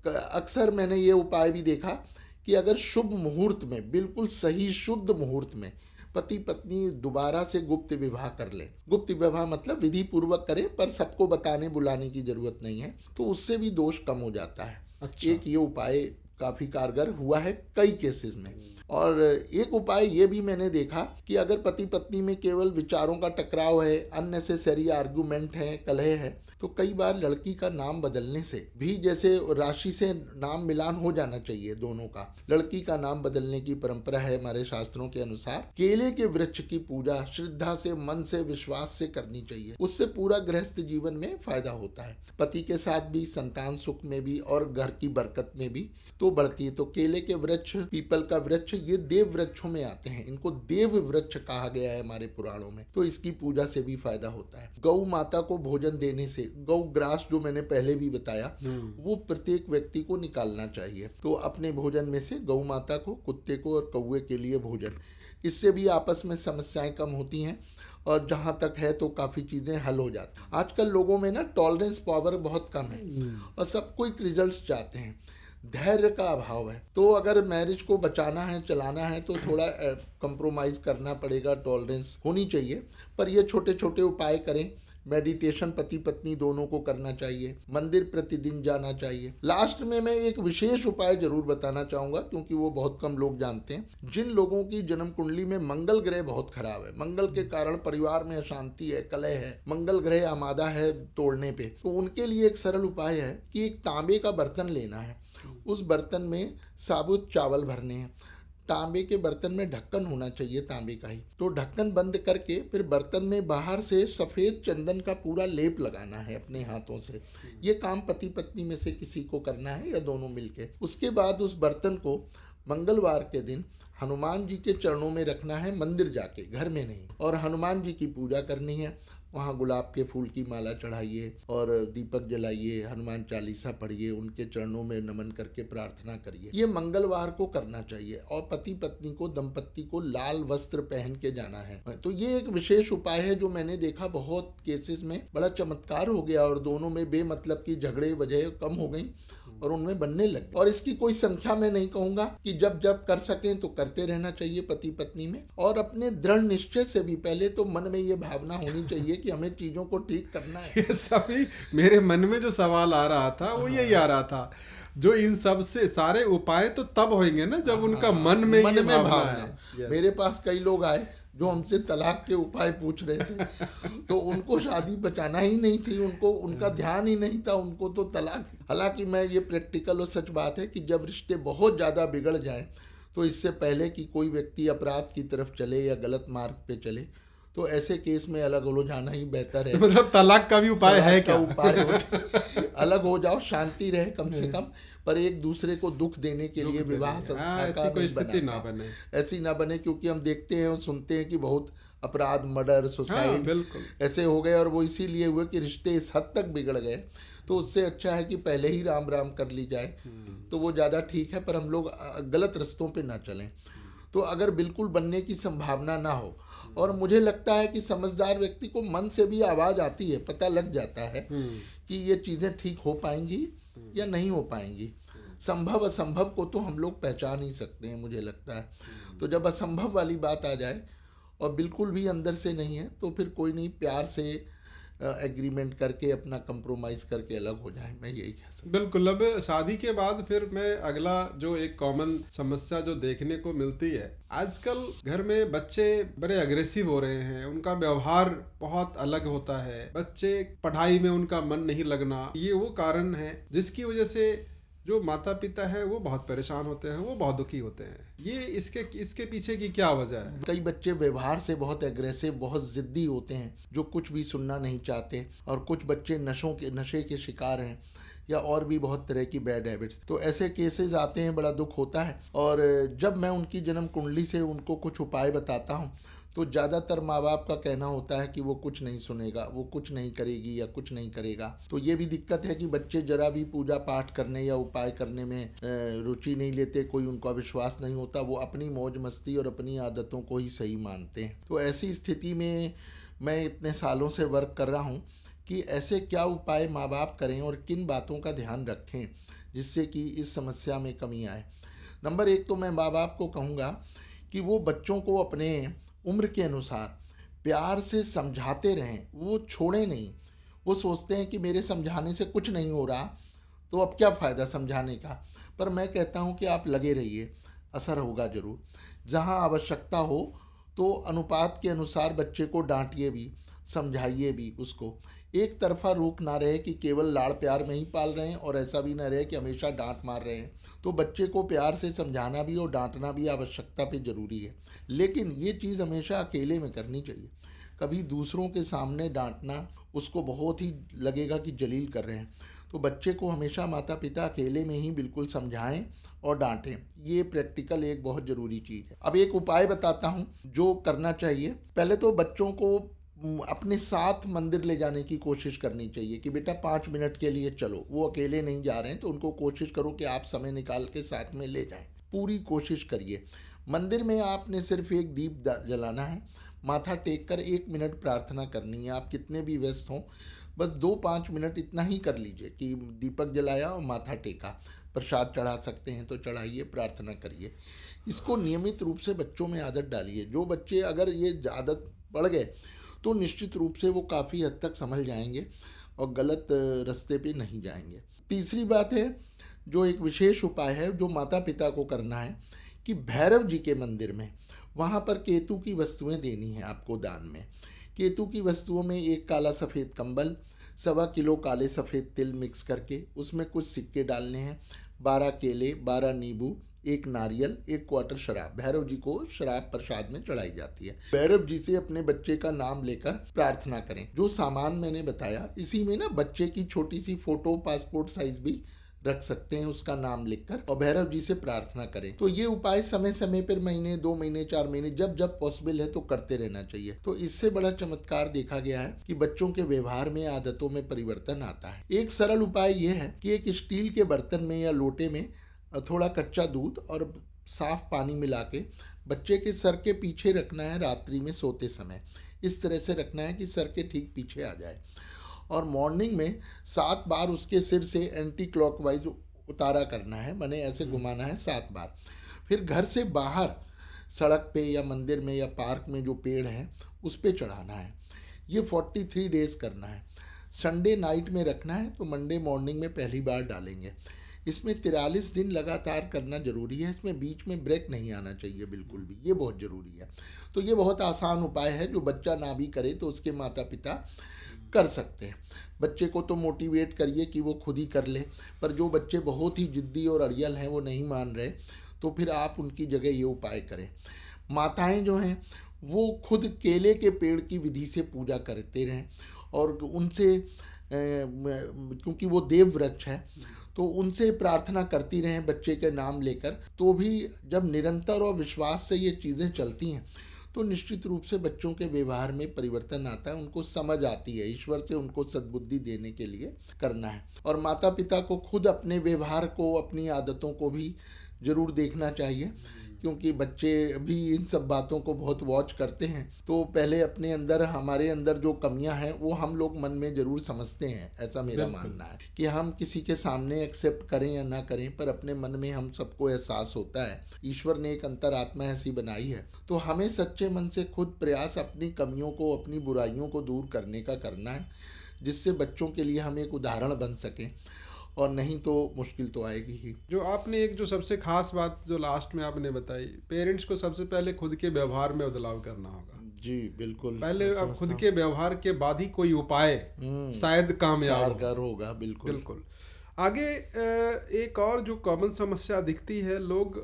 अक्सर मैंने ये उपाय भी देखा कि अगर शुभ मुहूर्त में, बिल्कुल सही शुद्ध मुहूर्त में पति पत्नी दोबारा से गुप्त विवाह कर लें, गुप्त विवाह मतलब विधि पूर्वक करें, पर सबको बताने बुलाने की जरूरत नहीं है, तो उससे भी दोष कम हो जाता है। अच्छा। एक ये उपाय काफी कारगर हुआ है कई केसेस में। और एक उपाय ये भी मैंने देखा कि अगर पति पत्नी में केवल विचारों का टकराव है, अननेसेसरी आर्गुमेंट है, कलह है, तो कई बार लड़की का नाम बदलने से भी, जैसे राशि से नाम मिलान हो जाना चाहिए दोनों का, लड़की का नाम बदलने की परंपरा है हमारे शास्त्रों के अनुसार। केले के वृक्ष की पूजा श्रद्धा से, मन से, विश्वास से करनी चाहिए, उससे पूरा गृहस्थ जीवन में फायदा होता है, पति के साथ भी, संतान सुख में भी और घर की बरकत में भी तो बढ़ती है। तो केले के वृक्ष, पीपल का वृक्ष, ये देव वृक्षों में आते हैं, इनको देव वृक्ष कहा गया है हमारे पुराणों में, तो इसकी पूजा से भी फायदा होता है। गौ माता को भोजन देने से, गौ ग्रास जो मैंने पहले भी बताया, वो प्रत्येक व्यक्ति को निकालना चाहिए। तो अपने भोजन में से गौ माता को, कुत्ते को और कौवे के लिए भोजन, इससे भी आपस में समस्याएं कम होती हैं और जहाँ तक है तो काफ़ी चीज़ें हल हो जाती हैं। आजकल लोगों में ना टॉलरेंस पावर बहुत कम है और सब क्विक रिजल्ट्स चाहते हैं, धैर्य का अभाव है। तो अगर मैरिज को बचाना है, चलाना है, तो थोड़ा कंप्रोमाइज़ करना पड़ेगा, टॉलरेंस होनी चाहिए। पर ये छोटे छोटे उपाय करें। मेडिटेशन पति पत्नी दोनों को करना चाहिए, मंदिर प्रतिदिन जाना चाहिए। लास्ट में मैं एक विशेष उपाय जरूर बताना चाहूँगा, क्योंकि वो बहुत कम लोग जानते हैं। जिन लोगों की जन्म कुंडली में मंगल ग्रह बहुत खराब है, मंगल के कारण परिवार में अशांति है, कलह है, मंगल ग्रह आमादा है तोड़ने पे, तो उनके लिए एक सरल उपाय है कि एक तांबे का बर्तन लेना है, उस बर्तन में साबुत चावल भरने हैं, तांबे के बर्तन में ढक्कन होना चाहिए तांबे का ही, तो ढक्कन बंद करके फिर बर्तन में बाहर से सफ़ेद चंदन का पूरा लेप लगाना है अपने हाथों से। ये काम पति पत्नी में से किसी को करना है या दोनों मिलके। उसके बाद उस बर्तन को मंगलवार के दिन हनुमान जी के चरणों में रखना है, मंदिर जाके, घर में नहीं, और हनुमान जी की पूजा करनी है। वहाँ गुलाब के फूल की माला चढ़ाइए और दीपक जलाइए, हनुमान चालीसा पढ़िए, उनके चरणों में नमन करके प्रार्थना करिए। ये मंगलवार को करना चाहिए। और पति पत्नी को, दंपत्ति को लाल वस्त्र पहन के जाना है। तो ये एक विशेष उपाय है जो मैंने देखा बहुत केसेस में बड़ा चमत्कार हो गया और दोनों में बेमतलब की झगड़े वजह कम हो गई और उनमें बनने लग गए। और इसकी कोई संख्या मैं नहीं कहूंगा कि जब जब कर सकें तो करते रहना चाहिए पति पत्नी में। और अपने दृढ़ निश्चय से भी पहले तो मन में ये भावना होनी चाहिए कि हमें चीजों को ठीक करना है। ये सभी मेरे मन में जो सवाल आ रहा था वो यही आ रहा था, जो इन सब से सारे उपाय तो तब होंगे ना जब उनका मन में ये भावना है। मेरे पास कई लोग आए जो हमसे तलाक के उपाय पूछ रहे थे तो उनको शादी बचाना ही नहीं थी, उनको उनका ध्यान ही नहीं था, उनको तो तलाक। हालांकि मैं ये प्रैक्टिकल और सच बात है कि जब रिश्ते बहुत ज़्यादा बिगड़ जाएं तो इससे पहले कि कोई व्यक्ति अपराध की तरफ चले या गलत मार्ग पे चले, तो ऐसे केस में अलग हो जाना ही बेहतर है। मतलब तलाक का भी उपाय है क्या? उपाय अलग हो जाओ, शांति रहे कम से कम, पर एक दूसरे को दुख देने के लिए विवाह संस्था का कोई स्थिति ना बने, ऐसी ना बने। क्योंकि हम देखते हैं और सुनते हैं कि बहुत अपराध, मर्डर, सुसाइड ऐसे हो गए और वो इसीलिए हुए कि रिश्ते इस हद तक बिगड़ गए। तो उससे अच्छा है कि पहले ही राम राम कर ली जाए, तो वो ज़्यादा ठीक है। पर हम लोग गलत रस्तों पे ना चलें। तो अगर बिल्कुल बनने की संभावना ना हो, और मुझे लगता है कि समझदार व्यक्ति को मन से भी आवाज़ आती है, पता लग जाता है कि ये चीज़ें ठीक हो पाएंगी या नहीं हो पाएंगी। संभव असंभव को तो हम लोग पहचान ही सकते हैं, मुझे लगता है। तो जब असंभव वाली बात आ जाए और बिल्कुल भी अंदर से नहीं है, तो फिर कोई नहीं, प्यार से एग्रीमेंट करके, अपना कंप्रोमाइज करके अलग हो जाए, मैं यही कह सकता हूँ। बिल्कुल। अब शादी के बाद फिर मैं अगला जो एक कॉमन समस्या जो देखने को मिलती है, आजकल घर में बच्चे बड़े अग्रेसिव हो रहे हैं, उनका व्यवहार बहुत अलग होता है, बच्चे पढ़ाई में उनका मन नहीं लगना, ये वो कारण है जिसकी वजह से जो माता पिता है वो बहुत परेशान होते हैं, वो बहुत दुखी होते हैं। ये इसके पीछे की क्या वजह है? कई बच्चे व्यवहार से बहुत एग्रेसिव, बहुत जिद्दी होते हैं, जो कुछ भी सुनना नहीं चाहते, और कुछ बच्चे नशे के शिकार हैं या और भी बहुत तरह की बैड हैबिट्स। तो ऐसे केसेस आते हैं, बड़ा दुख होता है। और जब मैं उनकी जन्म कुंडली से उनको कुछ उपाय बताता हूँ तो ज़्यादातर माँ बाप का कहना होता है कि वो कुछ नहीं सुनेगा, वो कुछ नहीं करेगी या कुछ नहीं करेगा। तो ये भी दिक्कत है कि बच्चे जरा भी पूजा पाठ करने या उपाय करने में रुचि नहीं लेते, कोई उनका विश्वास नहीं होता, वो अपनी मौज मस्ती और अपनी आदतों को ही सही मानते हैं। तो ऐसी स्थिति में मैं इतने सालों से वर्क कर रहा हूँ कि ऐसे क्या उपाय माँ बाप करें और किन बातों का ध्यान रखें जिससे कि इस समस्या में कमी आए। नंबर एक तो मैं माँ बाप को कहूँगा कि वो बच्चों को अपने उम्र के अनुसार प्यार से समझाते रहें, वो छोड़ें नहीं। वो सोचते हैं कि मेरे समझाने से कुछ नहीं हो रहा तो अब क्या फ़ायदा समझाने का, पर मैं कहता हूँ कि आप लगे रहिए, असर होगा ज़रूर। जहाँ आवश्यकता हो तो अनुपात के अनुसार बच्चे को डांटिए भी, समझाइए भी उसको। एक तरफा रोक ना रहे कि केवल लाड़ प्यार में ही पाल रहे हैं और ऐसा भी ना रहे कि हमेशा डांट मार रहे हैं। तो बच्चे को प्यार से समझाना भी और डांटना भी आवश्यकता पे ज़रूरी है, लेकिन ये चीज़ हमेशा अकेले में करनी चाहिए। कभी दूसरों के सामने डांटना उसको बहुत ही लगेगा कि जलील कर रहे हैं। तो बच्चे को हमेशा माता पिता अकेले में ही बिल्कुल समझाएं और डांटें। ये प्रैक्टिकल एक बहुत ज़रूरी चीज़ है। अब एक उपाय बताता हूँ जो करना चाहिए। पहले तो बच्चों को अपने साथ मंदिर ले जाने की कोशिश करनी चाहिए कि बेटा 5 मिनट के लिए चलो। वो अकेले नहीं जा रहे हैं तो उनको कोशिश करो कि आप समय निकाल के साथ में ले जाएं। पूरी कोशिश करिए। मंदिर में आपने सिर्फ एक दीप जलाना है, माथा टेक कर 1 मिनट प्रार्थना करनी है। आप कितने भी व्यस्त हों, बस 2-5 मिनट इतना ही कर लीजिए कि दीपक जलाया और माथा टेका। प्रसाद चढ़ा सकते हैं तो चढ़ाइए, प्रार्थना करिए। इसको नियमित रूप से बच्चों में आदत डालिए। जो बच्चे अगर ये आदत पड़ गए तो निश्चित रूप से वो काफ़ी हद तक संभल जाएंगे और गलत रास्ते पे नहीं जाएंगे। तीसरी बात है, जो एक विशेष उपाय है जो माता पिता को करना है कि भैरव जी के मंदिर में वहाँ पर केतु की वस्तुएं देनी है आपको दान में। केतु की वस्तुओं में एक काला सफ़ेद कंबल, 1.25 किलो काले सफ़ेद तिल मिक्स करके उसमें कुछ सिक्के डालने हैं, 12 केले, 12 नींबू, 1 नारियल, 1 क्वार्टर शराब। भैरव जी को शराब प्रसाद में चढ़ाई जाती है। भैरव जी से अपने बच्चे का नाम लेकर प्रार्थना करें। जो सामान मैंने बताया इसी में ना बच्चे की छोटी सी फोटो, पासपोर्ट साइज भी रख सकते हैं उसका नाम लिखकर, और भैरव जी से प्रार्थना करें। तो ये उपाय समय समय पर, महीने 2 महीने 4 महीने जब जब पॉसिबल है तो करते रहना चाहिए। तो इससे बड़ा चमत्कार देखा गया है कि बच्चों के व्यवहार में, आदतों में परिवर्तन आता है। एक सरल उपाय यह है कि एक स्टील के बर्तन में या लोटे में थोड़ा कच्चा दूध और साफ पानी मिला के बच्चे के सर के पीछे रखना है रात्रि में सोते समय। इस तरह से रखना है कि सर के ठीक पीछे आ जाए, और मॉर्निंग में 7 बार उसके सिर से एंटी क्लॉकवाइज उतारा करना है, मैंने ऐसे घुमाना है 7 बार। फिर घर से बाहर सड़क पे या मंदिर में या पार्क में जो पेड़ हैं उस पे चढ़ाना है। ये 43 डेज करना है। संडे नाइट में रखना है तो मंडे मॉर्निंग में पहली बार डालेंगे। इसमें 43 दिन लगातार करना ज़रूरी है। इसमें बीच में ब्रेक नहीं आना चाहिए बिल्कुल भी, ये बहुत ज़रूरी है। तो ये बहुत आसान उपाय है, जो बच्चा ना भी करे तो उसके माता पिता कर सकते हैं। बच्चे को तो मोटिवेट करिए कि वो खुद ही कर ले, पर जो बच्चे बहुत ही जिद्दी और अड़ियल हैं, वो नहीं मान रहे, तो फिर आप उनकी जगह ये उपाय करें। माताएं जो हैं वो खुद केले के पेड़ की विधि से पूजा करते रहें, और उनसे क्योंकि वो देव वृक्ष है तो उनसे प्रार्थना करती रहें बच्चे के नाम लेकर। तो भी जब निरंतर और विश्वास से ये चीज़ें चलती हैं तो निश्चित रूप से बच्चों के व्यवहार में परिवर्तन आता है, उनको समझ आती है। ईश्वर से उनको सद्बुद्धि देने के लिए करना है। और माता पिता को खुद अपने व्यवहार को, अपनी आदतों को भी ज़रूर देखना चाहिए, क्योंकि बच्चे भी इन सब बातों को बहुत वॉच करते हैं। तो पहले अपने अंदर, हमारे अंदर जो कमियां हैं वो हम लोग मन में ज़रूर समझते हैं, ऐसा मेरा मानना है। कि हम किसी के सामने एक्सेप्ट करें या ना करें, पर अपने मन में हम सबको एहसास होता है। ईश्वर ने एक अंतरात्मा ऐसी बनाई है, तो हमें सच्चे मन से खुद प्रयास अपनी कमियों को, अपनी बुराइयों को दूर करने का करना है, जिससे बच्चों के लिए हम एक उदाहरण बन सकें, और नहीं तो मुश्किल तो आएगी ही। जो आपने एक जो सबसे खास बात जो लास्ट में आपने बताई, पेरेंट्स को सबसे पहले खुद के व्यवहार में बदलाव करना होगा। जी बिल्कुल। पहले अब खुद के व्यवहार के बाद ही कोई उपाय शायद कामयाब होगा। बिल्कुल बिल्कुल। आगे एक और जो कॉमन समस्या दिखती है, लोग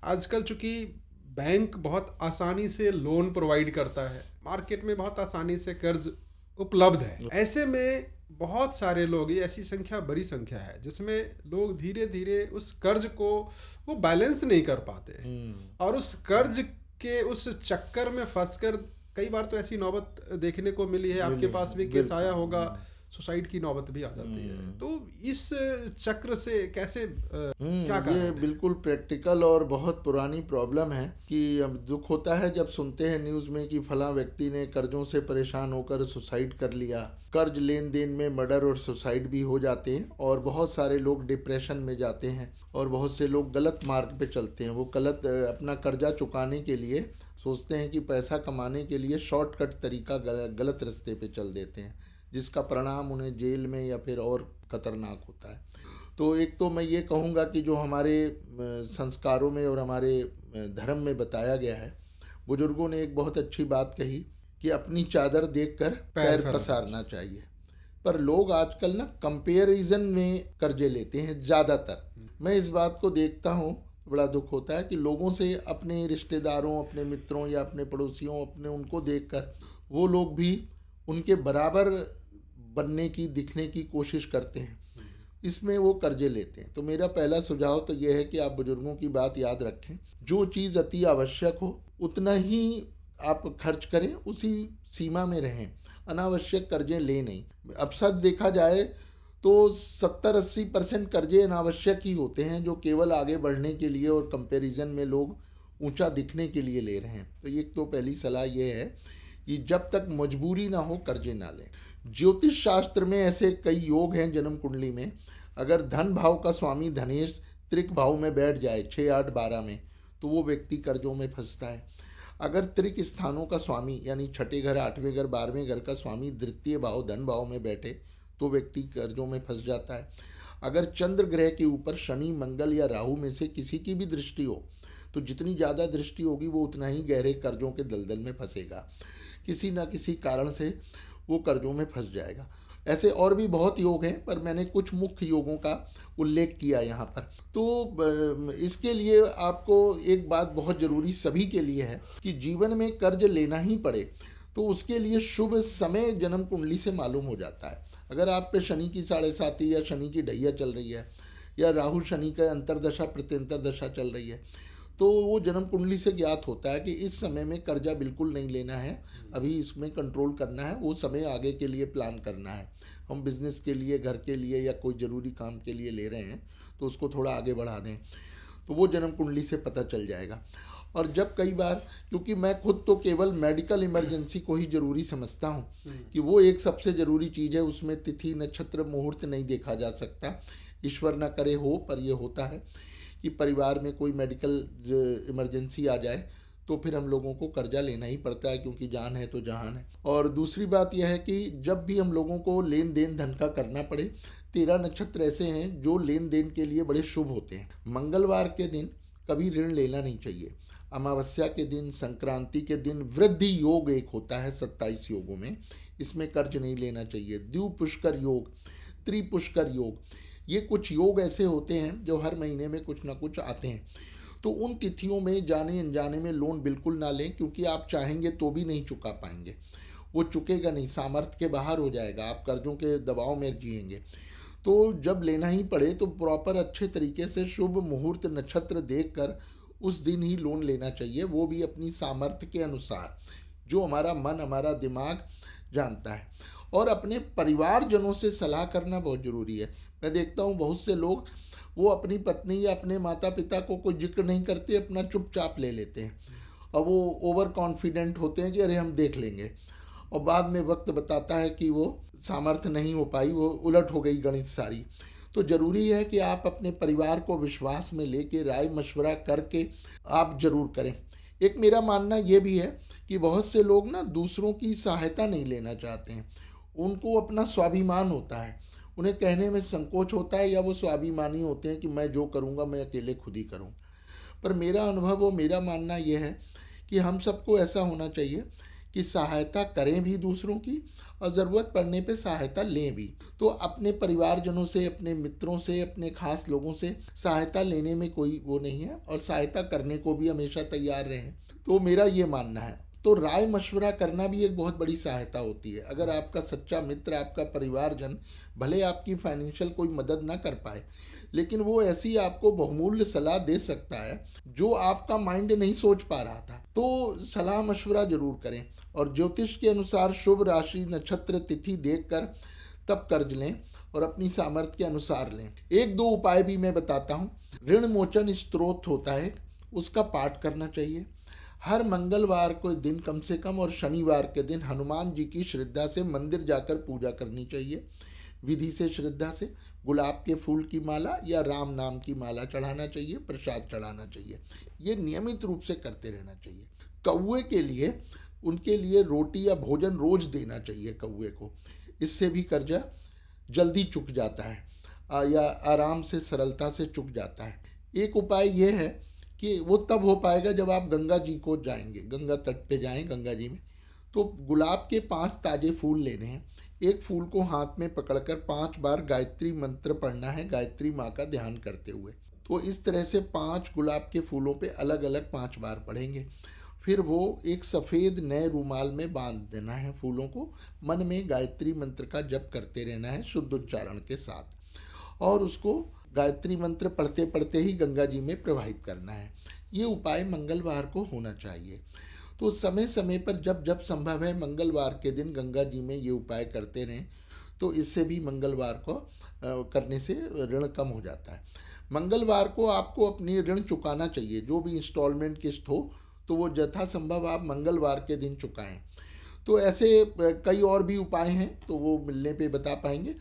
आजकल चूंकि बैंक बहुत आसानी से लोन प्रोवाइड करता है, मार्केट में बहुत आसानी से कर्ज उपलब्ध है, ऐसे में बहुत सारे लोग, ये ऐसी संख्या, बड़ी संख्या है जिसमें लोग धीरे धीरे उस कर्ज को वो बैलेंस नहीं कर पाते, और उस कर्ज के उस चक्कर में फंसकर कई बार तो ऐसी नौबत देखने को मिली है, आपके पास भी केस आया होगा, सुसाइड की नौबत भी आ जाती है। तो इस चक्र से कैसे क्या कारण ये बिल्कुल प्रैक्टिकल और बहुत पुरानी प्रॉब्लम है कि अब दुख होता है जब सुनते हैं न्यूज़ में कि फलां व्यक्ति ने कर्जों से परेशान होकर सुसाइड कर लिया। कर्ज लेन देन में मर्डर और सुसाइड भी हो जाते हैं, और बहुत सारे लोग डिप्रेशन में जाते हैं और बहुत से लोग गलत मार्ग पे चलते हैं। वो गलत अपना कर्जा चुकाने के लिए सोचते हैं कि पैसा कमाने के लिए शॉर्टकट तरीका गलत रास्ते पे चल देते हैं, जिसका परिणाम उन्हें जेल में या फिर और खतरनाक होता है। तो एक तो मैं ये कहूँगा कि जो हमारे संस्कारों में और हमारे धर्म में बताया गया है, बुजुर्गों ने एक बहुत अच्छी बात कही कि अपनी चादर देखकर पैर पसारना चाहिए। पर लोग आजकल ना कंपैरिजन में कर्जे लेते हैं ज़्यादातर। मैं इस बात को देखता हूँ, बड़ा दुख होता है कि लोगों से, अपने रिश्तेदारों, अपने मित्रों या अपने पड़ोसियों, अपने उनको देखकर वो लोग भी उनके बराबर बनने की, दिखने की कोशिश करते हैं, इसमें वो कर्जे लेते हैं। तो मेरा पहला सुझाव तो ये है कि आप बुजुर्गों की बात याद रखें, जो चीज़ अति आवश्यक हो उतना ही आप खर्च करें, उसी सीमा में रहें, अनावश्यक कर्जे ले नहीं। अब सच देखा जाए तो 70-80% कर्जे अनावश्यक ही होते हैं, जो केवल आगे बढ़ने के लिए और कंपैरिजन में लोग ऊंचा दिखने के लिए ले रहे हैं। तो एक तो पहली सलाह ये है कि जब तक मजबूरी ना हो कर्जे ना लें। ज्योतिष शास्त्र में ऐसे कई योग हैं जन्म कुंडली में। अगर धन भाव का स्वामी धनेश त्रिक भाव में बैठ जाए 6, 8, 12 में, तो वो व्यक्ति कर्जों में फंसता है। अगर त्रिक स्थानों का स्वामी यानी छठे घर, 8वें घर, 12वें घर का स्वामी द्वितीय भाव धन भाव में बैठे तो व्यक्ति कर्जों में फंस जाता है। अगर चंद्र ग्रह के ऊपर शनि, मंगल या राहु में से किसी की भी दृष्टि हो तो जितनी ज़्यादा दृष्टि होगी वो उतना ही गहरे कर्जों के दलदल में फंसेगा, किसी ना किसी कारण से वो कर्जों में फंस जाएगा। ऐसे और भी बहुत योग हैं, पर मैंने कुछ मुख्य योगों का उल्लेख किया यहाँ पर। तो इसके लिए आपको एक बात बहुत ज़रूरी सभी के लिए है कि जीवन में कर्ज लेना ही पड़े तो उसके लिए शुभ समय जन्म कुंडली से मालूम हो जाता है। अगर आप पे शनि की 7.5 या शनि की ढैया चल रही है या राहु शनि का अंतरदशा प्रत्यंतर दशा चल रही है, तो वो जन्म कुंडली से ज्ञात होता है कि इस समय में कर्जा बिल्कुल नहीं लेना है, अभी इसमें कंट्रोल करना है, वो समय आगे के लिए प्लान करना है। हम बिजनेस के लिए, घर के लिए या कोई ज़रूरी काम के लिए ले रहे हैं तो उसको थोड़ा आगे बढ़ा दें, तो वो जन्म कुंडली से पता चल जाएगा। और जब कई बार, क्योंकि मैं खुद तो केवल मेडिकल इमरजेंसी को ही ज़रूरी समझता हूँ कि वो एक सबसे ज़रूरी चीज़ है, उसमें तिथि, नक्षत्र, मुहूर्त नहीं देखा जा सकता, ईश्वर ना करे हो, पर ये होता है कि परिवार में कोई मेडिकल इमरजेंसी आ जाए तो फिर हम लोगों को कर्जा लेना ही पड़ता है, क्योंकि जान है तो जहान है। और दूसरी बात यह है कि जब भी हम लोगों को लेन देन धन का करना पड़े, 13 नक्षत्र ऐसे हैं जो लेन देन के लिए बड़े शुभ होते हैं। मंगलवार के दिन कभी ऋण लेना नहीं चाहिए। अमावस्या के दिन, संक्रांति के दिन वृद्धि योग एक होता है 27 योगों में, इसमें कर्ज नहीं लेना चाहिए। द्विपुष्कर पुष्कर योग, त्रिपुष्कर योग, ये कुछ योग ऐसे होते हैं जो हर महीने में कुछ ना कुछ आते हैं। तो उन तिथियों में जाने अनजाने में लोन बिल्कुल ना लें, क्योंकि आप चाहेंगे तो भी नहीं चुका पाएंगे, वो चुकेगा नहीं, सामर्थ्य के बाहर हो जाएगा, आप कर्जों के दबाव में जिएंगे। तो जब लेना ही पड़े तो प्रॉपर अच्छे तरीके से शुभ मुहूर्त नक्षत्र देखकर उस दिन ही लोन लेना चाहिए, वो भी अपनी सामर्थ्य के अनुसार, जो हमारा मन, हमारा दिमाग जानता है। और अपने परिवारजनों से सलाह करना बहुत ज़रूरी है। मैं देखता हूँ बहुत से लोग वो अपनी पत्नी या अपने माता पिता को कोई जिक्र नहीं करते, अपना चुपचाप ले लेते हैं, और वो ओवर कॉन्फिडेंट होते हैं कि अरे हम देख लेंगे, और बाद में वक्त बताता है कि वो सामर्थ्य नहीं हो पाई, वो उलट हो गई गणित सारी। तो ज़रूरी है कि आप अपने परिवार को विश्वास में लेके राय मशवरा करके आप ज़रूर करें। एक मेरा मानना ये भी है कि बहुत से लोग ना दूसरों की सहायता नहीं लेना चाहते हैं, उनको अपना स्वाभिमान होता है, उन्हें कहने में संकोच होता है, या वो स्वाभिमानी होते हैं कि मैं जो करूँगा मैं अकेले खुद ही करूँ। पर मेरा अनुभव और मेरा मानना ये है कि हम सबको ऐसा होना चाहिए कि सहायता करें भी दूसरों की, और ज़रूरत पड़ने पे सहायता लें भी। तो अपने परिवारजनों से, अपने मित्रों से, अपने खास लोगों से सहायता लेने में कोई वो नहीं है, और सहायता करने को भी हमेशा तैयार रहें। तो मेरा ये मानना है। तो राय मशवरा करना भी एक बहुत बड़ी सहायता होती है। अगर आपका सच्चा मित्र, आपका परिवारजन भले आपकी फाइनेंशियल कोई मदद ना कर पाए, लेकिन वो ऐसी आपको बहुमूल्य सलाह दे सकता है जो आपका माइंड नहीं सोच पा रहा था, तो सलाह मशवरा जरूर करें। और ज्योतिष के अनुसार शुभ राशि, नक्षत्र, तिथि देखकर तब कर्ज लें, और अपनी सामर्थ्य के अनुसार लें। 1-2 उपाय भी मैं बताता हूँ। ऋण मोचन स्त्रोत होता है, उसका पाठ करना चाहिए। हर मंगलवार को दिन कम से कम, और शनिवार के दिन हनुमान जी की श्रद्धा से मंदिर जाकर पूजा करनी चाहिए। विधि से, श्रद्धा से गुलाब के फूल की माला या राम नाम की माला चढ़ाना चाहिए, प्रसाद चढ़ाना चाहिए। ये नियमित रूप से करते रहना चाहिए। कौवे के लिए, उनके लिए रोटी या भोजन रोज देना चाहिए कौवे को। इससे भी कर्जा जल्दी चुक जाता है या आराम से, सरलता से चुक जाता है। एक उपाय ये है कि वो तब हो पाएगा जब आप गंगा जी को जाएंगे, गंगा तट पे जाएं, गंगा जी में। तो गुलाब के 5 ताजे फूल लेने हैं। एक फूल को हाथ में पकड़कर 5 बार गायत्री मंत्र पढ़ना है, गायत्री माँ का ध्यान करते हुए। तो इस तरह से 5 गुलाब के फूलों पे अलग अलग 5 बार पढ़ेंगे। फिर वो एक सफ़ेद नए रूमाल में बांध देना है फूलों को। मन में गायत्री मंत्र का जप करते रहना है शुद्ध उच्चारण के साथ, और उसको गायत्री मंत्र पढ़ते पढ़ते ही गंगा जी में प्रवाहित करना है। ये उपाय मंगलवार को होना चाहिए। तो समय समय पर जब जब संभव है मंगलवार के दिन गंगा जी में ये उपाय करते रहें, तो इससे भी मंगलवार को करने से ऋण कम हो जाता है। मंगलवार को आपको अपनी ऋण चुकाना चाहिए। जो भी इंस्टॉलमेंट किस्त हो तो वो यथासंभव आप मंगलवार के दिन चुकाएं। तो ऐसे कई और भी उपाय हैं, तो वो मिलने पे बता पाएंगे,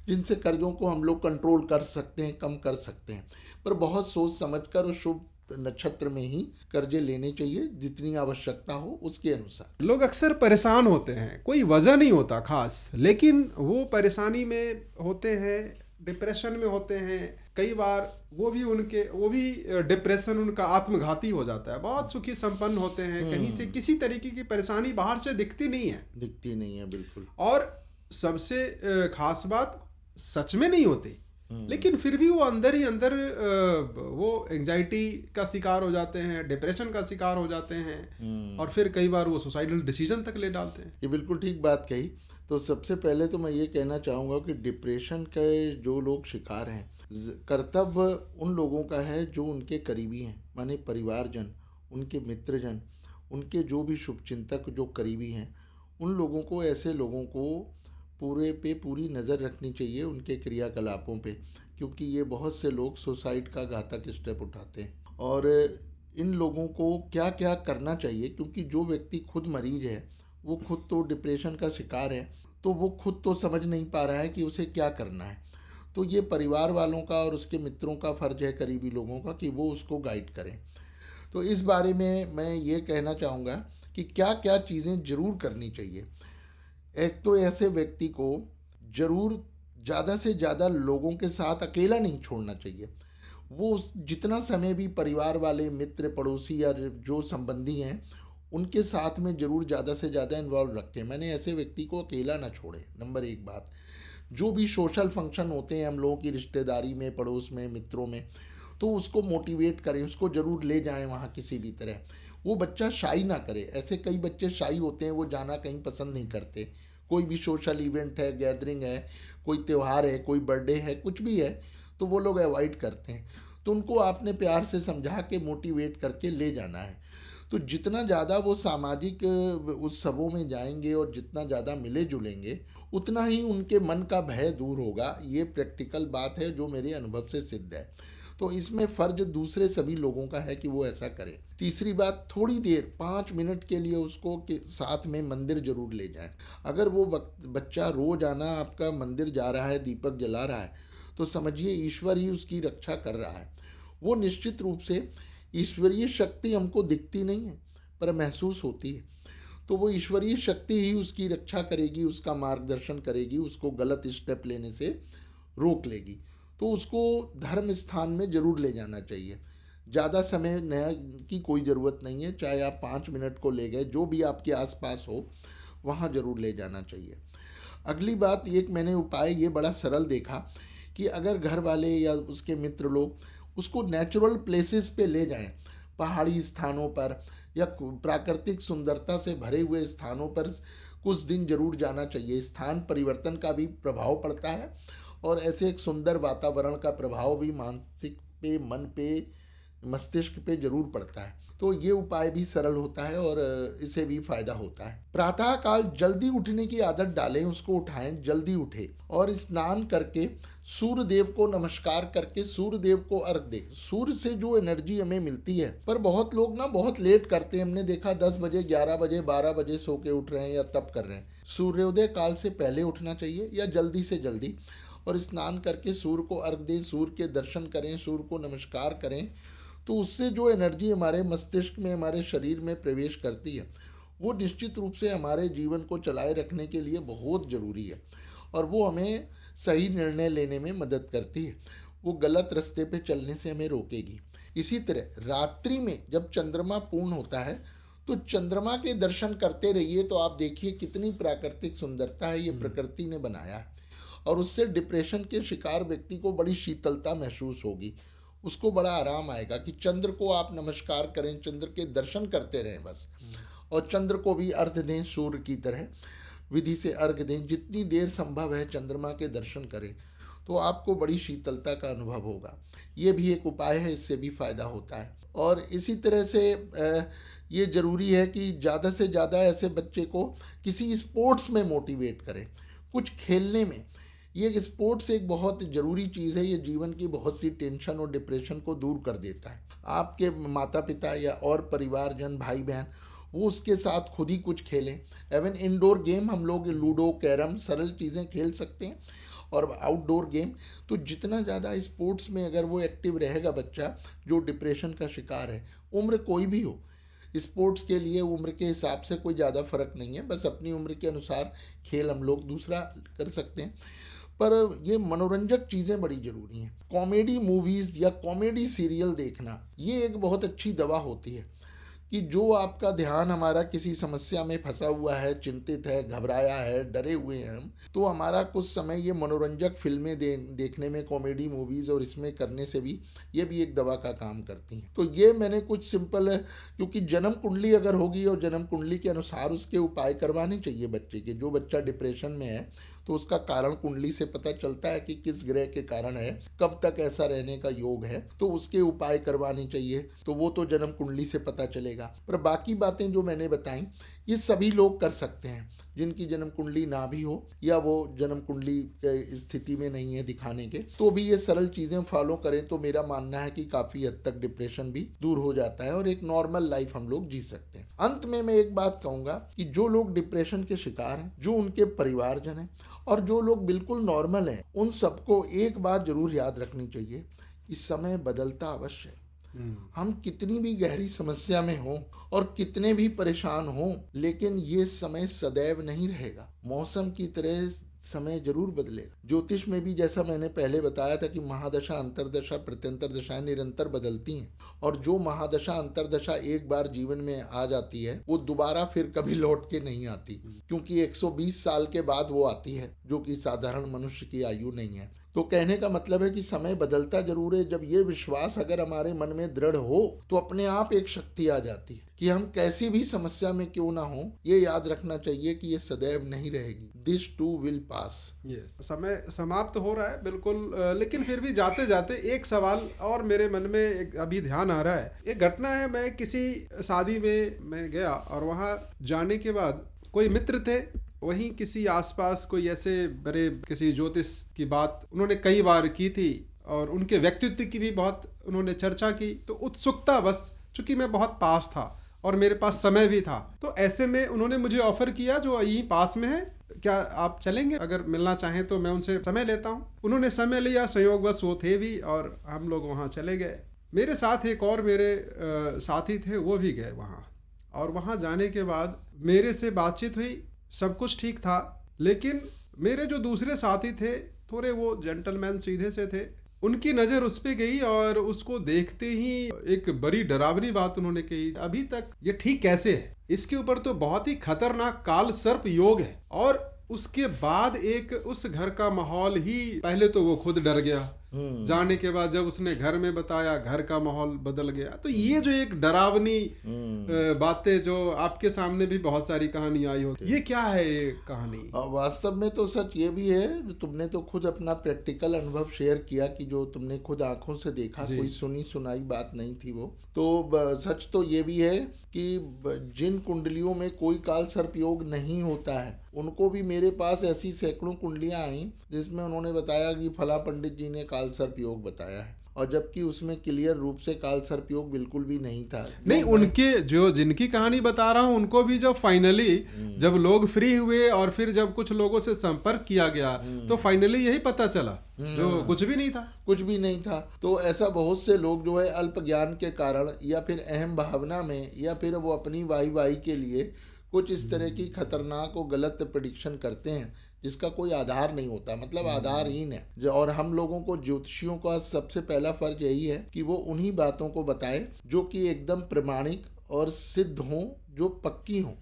जिनसे कर्जों को हम लोग कंट्रोल कर सकते हैं, कम कर सकते हैं। पर बहुत सोच समझकर और शुभ नक्षत्र में ही कर्जे लेने चाहिए, जितनी आवश्यकता हो उसके अनुसार। लोग अक्सर परेशान होते हैं, कोई वजह नहीं होता खास, लेकिन वो परेशानी में होते हैं, डिप्रेशन में होते हैं। कई बार वो भी डिप्रेशन उनका आत्मघाती हो जाता है। बहुत सुखी संपन्न होते हैं, कहीं से किसी तरीके की परेशानी बाहर से दिखती नहीं है बिल्कुल। और सबसे खास बात, सच में नहीं होती, लेकिन फिर भी वो अंदर ही अंदर वो एंजाइटी का शिकार हो जाते हैं, डिप्रेशन का शिकार हो जाते हैं, और फिर कई बार वो सुसाइडल डिसीजन तक ले डालते हैं। ये बिल्कुल ठीक बात कही। तो सबसे पहले तो मैं ये कहना चाहूँगा कि डिप्रेशन के जो लोग शिकार हैं, कर्तव्य उन लोगों का है जो उनके करीबी हैं, माने परिवारजन, उनके मित्रजन, उनके जो भी शुभचिंतक जो करीबी हैं, उन लोगों को, ऐसे लोगों को पूरी नज़र रखनी चाहिए उनके क्रियाकलापों पे, क्योंकि ये बहुत से लोग सुसाइड का घातक स्टेप उठाते हैं। और इन लोगों को क्या क्या करना चाहिए, क्योंकि जो व्यक्ति खुद मरीज है वो खुद तो डिप्रेशन का शिकार है, तो वो खुद तो समझ नहीं पा रहा है कि उसे क्या करना है। तो ये परिवार वालों का और उसके मित्रों का फ़र्ज है, करीबी लोगों का, कि वो उसको गाइड करें। तो इस बारे में मैं ये कहना चाहूँगा कि क्या क्या चीज़ें ज़रूर करनी चाहिए। एक तो ऐसे व्यक्ति को ज़रूर ज़्यादा से ज़्यादा लोगों के साथ अकेला नहीं छोड़ना चाहिए। वो जितना समय भी परिवार वाले, मित्र, पड़ोसी या जो संबंधी हैं, उनके साथ में ज़रूर ज़्यादा से ज़्यादा इन्वॉल्व रखें। मैंने ऐसे व्यक्ति को अकेला ना छोड़े, नंबर 1 बात। जो भी सोशल फंक्शन होते हैं हम लोगों की रिश्तेदारी में, पड़ोस में, मित्रों में, तो उसको मोटिवेट करें, उसको ज़रूर ले जाएं वहाँ किसी भी तरह। वो बच्चा शाई ना करे। ऐसे कई बच्चे शाई होते हैं, वो जाना कहीं पसंद नहीं करते। कोई भी सोशल इवेंट है, गैदरिंग है, कोई त्यौहार है, कोई बर्थडे है, कुछ भी है, तो वो लोग अवॉइड करते हैं। तो उनको आपने प्यार से समझा के मोटिवेट करके ले जाना है। तो जितना ज़्यादा वो सामाजिक उत्सवों में जाएंगे और जितना ज़्यादा मिले जुलेंगे, उतना ही उनके मन का भय दूर होगा। ये प्रैक्टिकल बात है जो मेरे अनुभव से सिद्ध है। तो इसमें फ़र्ज दूसरे सभी लोगों का है कि वो ऐसा करें। तीसरी बात, थोड़ी देर 5 मिनट के लिए उसको के साथ में मंदिर जरूर ले जाएं। अगर वो बच्चा रोज़ाना आपका मंदिर जा रहा है, दीपक जला रहा है, तो समझिए ईश्वर ही उसकी रक्षा कर रहा है। वो निश्चित रूप से, ईश्वरीय शक्ति हमको दिखती नहीं है पर महसूस होती है, तो वो ईश्वरीय शक्ति ही उसकी रक्षा करेगी, उसका मार्गदर्शन करेगी, उसको गलत स्टेप लेने से रोक लेगी। तो उसको धर्म स्थान में ज़रूर ले जाना चाहिए। ज़्यादा समय की कोई ज़रूरत नहीं है, चाहे आप 5 मिनट को ले गए, जो भी आपके आसपास हो वहाँ ज़रूर ले जाना चाहिए। अगली बात, एक मैंने उपाय ये बड़ा सरल देखा कि अगर घर वाले या उसके मित्र लोग उसको नेचुरल प्लेसेस पे ले जाएं, पहाड़ी स्थानों पर या प्राकृतिक सुंदरता से भरे हुए स्थानों पर कुछ दिन जरूर जाना चाहिए। स्थान परिवर्तन का भी प्रभाव पड़ता है और ऐसे एक सुंदर वातावरण का प्रभाव भी मानसिक पे, मन पे, मस्तिष्क पे जरूर पड़ता है। तो ये उपाय भी सरल होता है और इसे भी फायदा होता है। प्रातः काल जल्दी उठने की आदत डालें, उसको उठाएं, जल्दी उठे और स्नान करके सूर्य देव को नमस्कार करके सूर्य देव को अर्घ दे। सूर्य से जो एनर्जी हमें मिलती है, पर बहुत लोग ना बहुत लेट करते हैं। हमने देखा 10 बजे, 11 बजे, 12 बजे सो के उठ रहे हैं या तप कर रहे हैं। सूर्योदय काल से पहले उठना चाहिए या जल्दी से जल्दी, और स्नान करके सूर्य को अर्घ दें, सूर्य के दर्शन करें, सूर्य को नमस्कार करें। तो उससे जो एनर्जी हमारे मस्तिष्क में, हमारे शरीर में प्रवेश करती है, वो निश्चित रूप से हमारे जीवन को चलाए रखने के लिए बहुत ज़रूरी है, और वो हमें सही निर्णय लेने में मदद करती है। वो गलत रास्ते पे चलने से हमें रोकेगी। इसी तरह रात्रि में जब चंद्रमा पूर्ण होता है तो चंद्रमा के दर्शन करते रहिए। तो आप देखिए कितनी प्राकृतिक सुंदरता है, ये प्रकृति ने बनाया है, और उससे डिप्रेशन के शिकार व्यक्ति को बड़ी शीतलता महसूस होगी। उसको बड़ा आराम आएगा कि चंद्र को आप नमस्कार करें, चंद्र के दर्शन करते रहें बस, और चंद्र को भी अर्घ दें, सूर्य की तरह विधि से अर्घ दें। जितनी देर संभव है चंद्रमा के दर्शन करें, तो आपको बड़ी शीतलता का अनुभव होगा। ये भी एक उपाय है, इससे भी फ़ायदा होता है। और इसी तरह से ये ज़रूरी है कि ज़्यादा से ज़्यादा ऐसे बच्चे को किसी स्पोर्ट्स में मोटिवेट करें, कुछ खेलने में। ये स्पोर्ट्स एक बहुत ज़रूरी चीज़ है, ये जीवन की बहुत सी टेंशन और डिप्रेशन को दूर कर देता है। आपके माता पिता या और परिवारजन, भाई बहन, वो उसके साथ खुद ही कुछ खेलें। एवन इंडोर गेम हम लोग लूडो, कैरम, सरल चीज़ें खेल सकते हैं। और आउटडोर गेम, तो जितना ज़्यादा स्पोर्ट्स में अगर वो एक्टिव रहेगा बच्चा जो डिप्रेशन का शिकार है, उम्र कोई भी हो, स्पोर्ट्स के लिए उम्र के हिसाब से कोई ज़्यादा फर्क नहीं है। बस अपनी उम्र के अनुसार खेल हम लोग दूसरा कर सकते हैं। पर ये मनोरंजक चीज़ें बड़ी ज़रूरी हैं। कॉमेडी मूवीज़ या कॉमेडी सीरियल देखना, ये एक बहुत अच्छी दवा होती है कि जो आपका ध्यान हमारा किसी समस्या में फंसा हुआ है, चिंतित है, घबराया है, डरे हुए हैं हम, तो हमारा कुछ समय ये मनोरंजक फिल्में देखने में, कॉमेडी मूवीज़ और इसमें करने से भी ये भी एक दवा का काम करती हैं। तो ये मैंने कुछ सिंपल, क्योंकि जन्म कुंडली अगर होगी और जन्म कुंडली के अनुसार उसके उपाय करवाने चाहिए बच्चे के। जो बच्चा डिप्रेशन में है तो उसका कारण कुंडली से पता चलता है कि किस ग्रह के कारण है, कब तक ऐसा रहने का योग है, तो उसके उपाय करवाने चाहिए। तो वो तो जन्म कुंडली से पता चलेगा। पर बाकी बातें जो मैंने बताई ये सभी लोग कर सकते हैं, जिनकी जन्म कुंडली ना भी हो या वो जन्म कुंडली के स्थिति में नहीं है दिखाने के, तो भी ये सरल चीज़ें फॉलो करें तो मेरा मानना है कि काफ़ी हद तक डिप्रेशन भी दूर हो जाता है और एक नॉर्मल लाइफ हम लोग जी सकते हैं। अंत में मैं एक बात कहूँगा कि जो लोग डिप्रेशन के शिकार हैं, जो उनके परिवारजन हैं और जो लोग बिल्कुल नॉर्मल हैं, उन सबको एक बात जरूर याद रखनी चाहिए कि समय बदलता अवश्य है। हम कितनी भी गहरी समस्या में हों और कितने भी परेशान हों, लेकिन ये समय सदैव नहीं रहेगा। मौसम की तरह समय जरूर बदलेगा। ज्योतिष में भी जैसा मैंने पहले बताया था कि महादशा, अंतरदशा, प्रत्यंतर दशाएं निरंतर बदलती हैं, और जो महादशा, अंतरदशा एक बार जीवन में आ जाती है वो दोबारा फिर कभी लौट के नहीं आती, क्योंकि 120 साल के बाद वो आती है, जो कि साधारण मनुष्य की आयु नहीं है। तो कहने का मतलब है कि समय बदलता जरूर है। जब ये विश्वास अगर हमारे मन में दृढ़ हो तो अपने आप एक शक्ति आ जाती है कि हम कैसी भी समस्या में क्यों ना हो, ये याद रखना चाहिए कि ये सदैव नहीं रहेगी। This too will pass. समय समाप्त हो रहा है बिल्कुल, लेकिन फिर भी जाते जाते एक सवाल और मेरे मन में अभी ध्यान आ रहा है। एक घटना है, मैं किसी शादी में मैं गया और वहाँ जाने के बाद कोई मित्र थे, वहीं किसी आसपास कोई ऐसे बड़े किसी ज्योतिष की बात उन्होंने कई बार की थी और उनके व्यक्तित्व की भी बहुत उन्होंने चर्चा की। तो उत्सुकता बस, चूंकि मैं बहुत पास था और मेरे पास समय भी था, तो ऐसे में उन्होंने मुझे ऑफर किया जो यहीं पास में है, क्या आप चलेंगे? अगर मिलना चाहें तो मैं उनसे समय लेता हूँ। उन्होंने समय लिया, संयोगवश वो थे भी, और हम लोग वहाँ चले गए। मेरे साथ एक और मेरे साथी थे, वो भी गए वहाँ, और वहाँ जाने के बाद मेरे से बातचीत हुई, सब कुछ ठीक था। लेकिन मेरे जो दूसरे साथी थे, थोड़े वो जेंटलमैन सीधे से थे, उनकी नज़र उस पे गई और उसको देखते ही एक बड़ी डरावनी बात उन्होंने कही, अभी तक ये ठीक कैसे है, इसके ऊपर तो बहुत ही खतरनाक काल सर्प योग है। और उसके बाद एक उस घर का माहौल ही, पहले तो वो खुद डर गया जाने के बाद जब उसने घर में बताया, घर का माहौल बदल गया। तो ये जो एक डरावनी बातें जो आपके सामने भी बहुत सारी कहानी आई हो, ये क्या है ये कहानी? वास्तव में तो सच ये भी है, तुमने तो खुद अपना प्रैक्टिकल अनुभव शेयर किया कि जो तुमने खुद आंखों से देखा, कोई सुनी सुनाई बात नहीं थी वो। तो सच तो ये भी है कि जिन कुंडलियों में कोई काल सर्प योग नहीं होता है, उनको भी मेरे पास ऐसी सैकड़ों कुंडलियां आई जिसमें उन्होंने बताया कि फला पंडित जी ने काल सर्प योग बताया है, और जबकि उसमें क्लियर रूप से काल सर्प योग बिल्कुल भी नहीं था। नहीं, उनके जो जिनकी कहानी बता रहा हूँ उनको भी जब फाइनली जब लोग फ्री हुए और फिर जब कुछ लोगों से संपर्क किया गया तो फाइनली यही पता चला जो कुछ भी नहीं था, कुछ भी नहीं था। तो ऐसा बहुत से लोग जो है अल्प ज्ञान के कारण या फिर अहम भावना में या फिर वो अपनी वाही के लिए कुछ इस तरह की खतरनाक और गलत प्रेडिक्शन करते हैं जिसका कोई आधार नहीं होता, मतलब आधारहीन है। और हम लोगों को ज्योतिषियों का सबसे पहला फर्ज यही है कि वो उन्हीं बातों को बताए जो कि एकदम प्रमाणिक और सिद्ध हों, जो पक्की हों।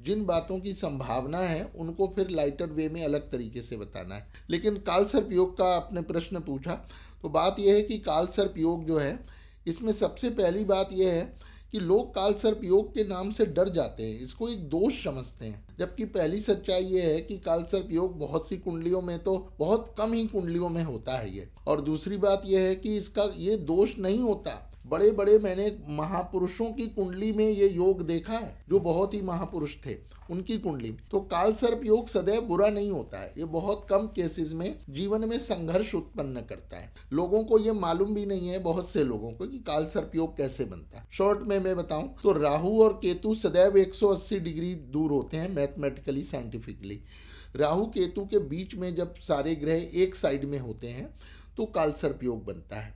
जिन बातों की संभावना है उनको फिर लाइटर वे में अलग तरीके से बताना है। लेकिन काल सर्प योग का आपने प्रश्न पूछा, तो बात यह है कि काल सर्प योग जो है, इसमें सबसे पहली बात यह है कि लोग काल सर्प योग के नाम से डर जाते हैं, इसको एक दोष समझते हैं। जबकि पहली सच्चाई ये है कि काल सर्प योग बहुत सी कुंडलियों में, तो बहुत कम ही कुंडलियों में होता है ये। और दूसरी बात यह है कि इसका ये दोष नहीं होता। बड़े बड़े मैंने महापुरुषों की कुंडली में ये योग देखा है, जो बहुत ही महापुरुष थे उनकी कुंडली। तो काल सर्प योग सदैव बुरा नहीं होता है, ये बहुत कम केसेस में जीवन में संघर्ष उत्पन्न करता है। लोगों को ये मालूम भी नहीं है, बहुत से लोगों को, कि काल सर्प योग कैसे बनता है। शॉर्ट में मैं बताऊं तो राहु और केतु सदैव 180 डिग्री दूर होते हैं मैथमेटिकली, साइंटिफिकली। राहु केतु के बीच में जब सारे ग्रह एक साइड में होते हैं तो काल सर्प योग बनता है।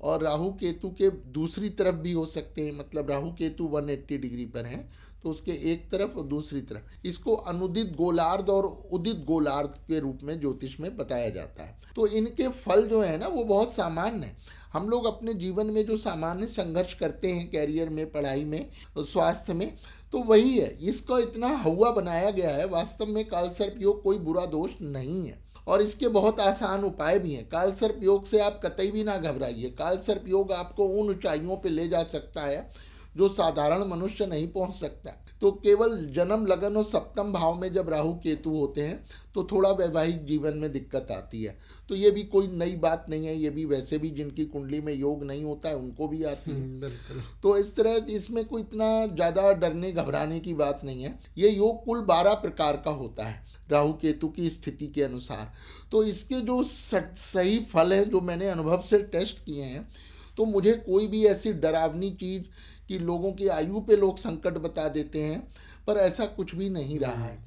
और राहु केतु के दूसरी तरफ भी हो सकते हैं, मतलब राहु केतु 180 डिग्री पर हैं तो उसके एक तरफ और दूसरी तरफ। इसको अनुदित गोलार्ध और उदित गोलार्ध के रूप में ज्योतिष में बताया जाता है। तो इनके फल जो है ना, वो बहुत सामान्य है। हम लोग अपने जीवन में जो सामान्य संघर्ष करते हैं, कैरियर में, पढ़ाई में, स्वास्थ्य में, तो वही है। इसको इतना हवा बनाया गया है। वास्तव में काल सर्प योग कोई बुरा दोष नहीं है, और इसके बहुत आसान उपाय भी हैं। काल सर्प योग से आप कतई भी ना घबराइए। काल सर्प योग आपको उन ऊंचाइयों पे ले जा सकता है जो साधारण मनुष्य नहीं पहुंच सकता। तो केवल जन्म, लगन और सप्तम भाव में जब राहु केतु होते हैं तो थोड़ा वैवाहिक जीवन में दिक्कत आती है। तो ये भी कोई नई बात नहीं है, ये भी वैसे भी जिनकी कुंडली में योग नहीं होता है उनको भी आती है। तो इस तरह इसमें कोई इतना ज़्यादा डरने घबराने की बात नहीं है। ये योग कुल 12 प्रकार का होता है राहु केतु की स्थिति के अनुसार। तो इसके जो सही फल हैं, जो मैंने अनुभव से टेस्ट किए हैं, तो मुझे कोई भी ऐसी डरावनी चीज़ कि लोगों की आयु पे लोग संकट बता देते हैं, पर ऐसा कुछ भी नहीं रहा है।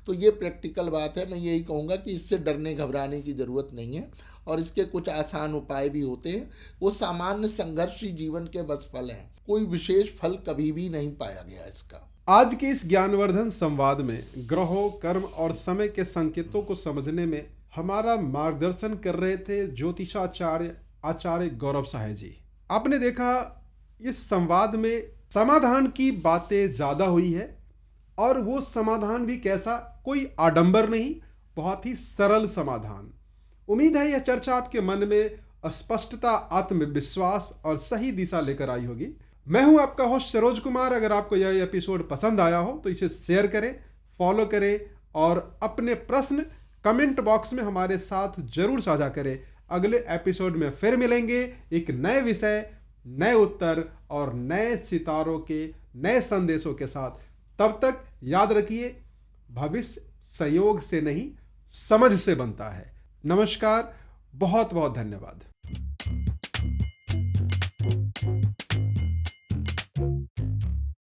तो ये प्रैक्टिकल बात है। मैं यही कहूँगा कि इससे डरने घबराने की ज़रूरत नहीं है, और इसके कुछ आसान उपाय भी होते हैं। वो सामान्य संघर्षी जीवन के बस फल हैं, कोई विशेष फल कभी भी नहीं पाया गया इसका। आज के इस ज्ञानवर्धन संवाद में ग्रहों, कर्म और समय के संकेतों को समझने में हमारा मार्गदर्शन कर रहे थे ज्योतिषाचार्य आचार्य गौरव सहाय जी। आपने देखा इस संवाद में समाधान की बातें ज्यादा हुई है, और वो समाधान भी कैसा, कोई आडंबर नहीं, बहुत ही सरल समाधान। उम्मीद है यह चर्चा आपके मन में स्पष्टता, आत्मविश्वास और सही दिशा लेकर आई होगी। मैं हूं आपका होस्ट सरोज कुमार। अगर आपको यह एपिसोड पसंद आया हो तो इसे शेयर करें, फॉलो करें और अपने प्रश्न कमेंट बॉक्स में हमारे साथ जरूर साझा करें। अगले एपिसोड में फिर मिलेंगे एक नए विषय, नए उत्तर और नए सितारों के नए संदेशों के साथ। तब तक याद रखिए, भविष्य संयोग से नहीं समझ से बनता है। नमस्कार, बहुत बहुत धन्यवाद।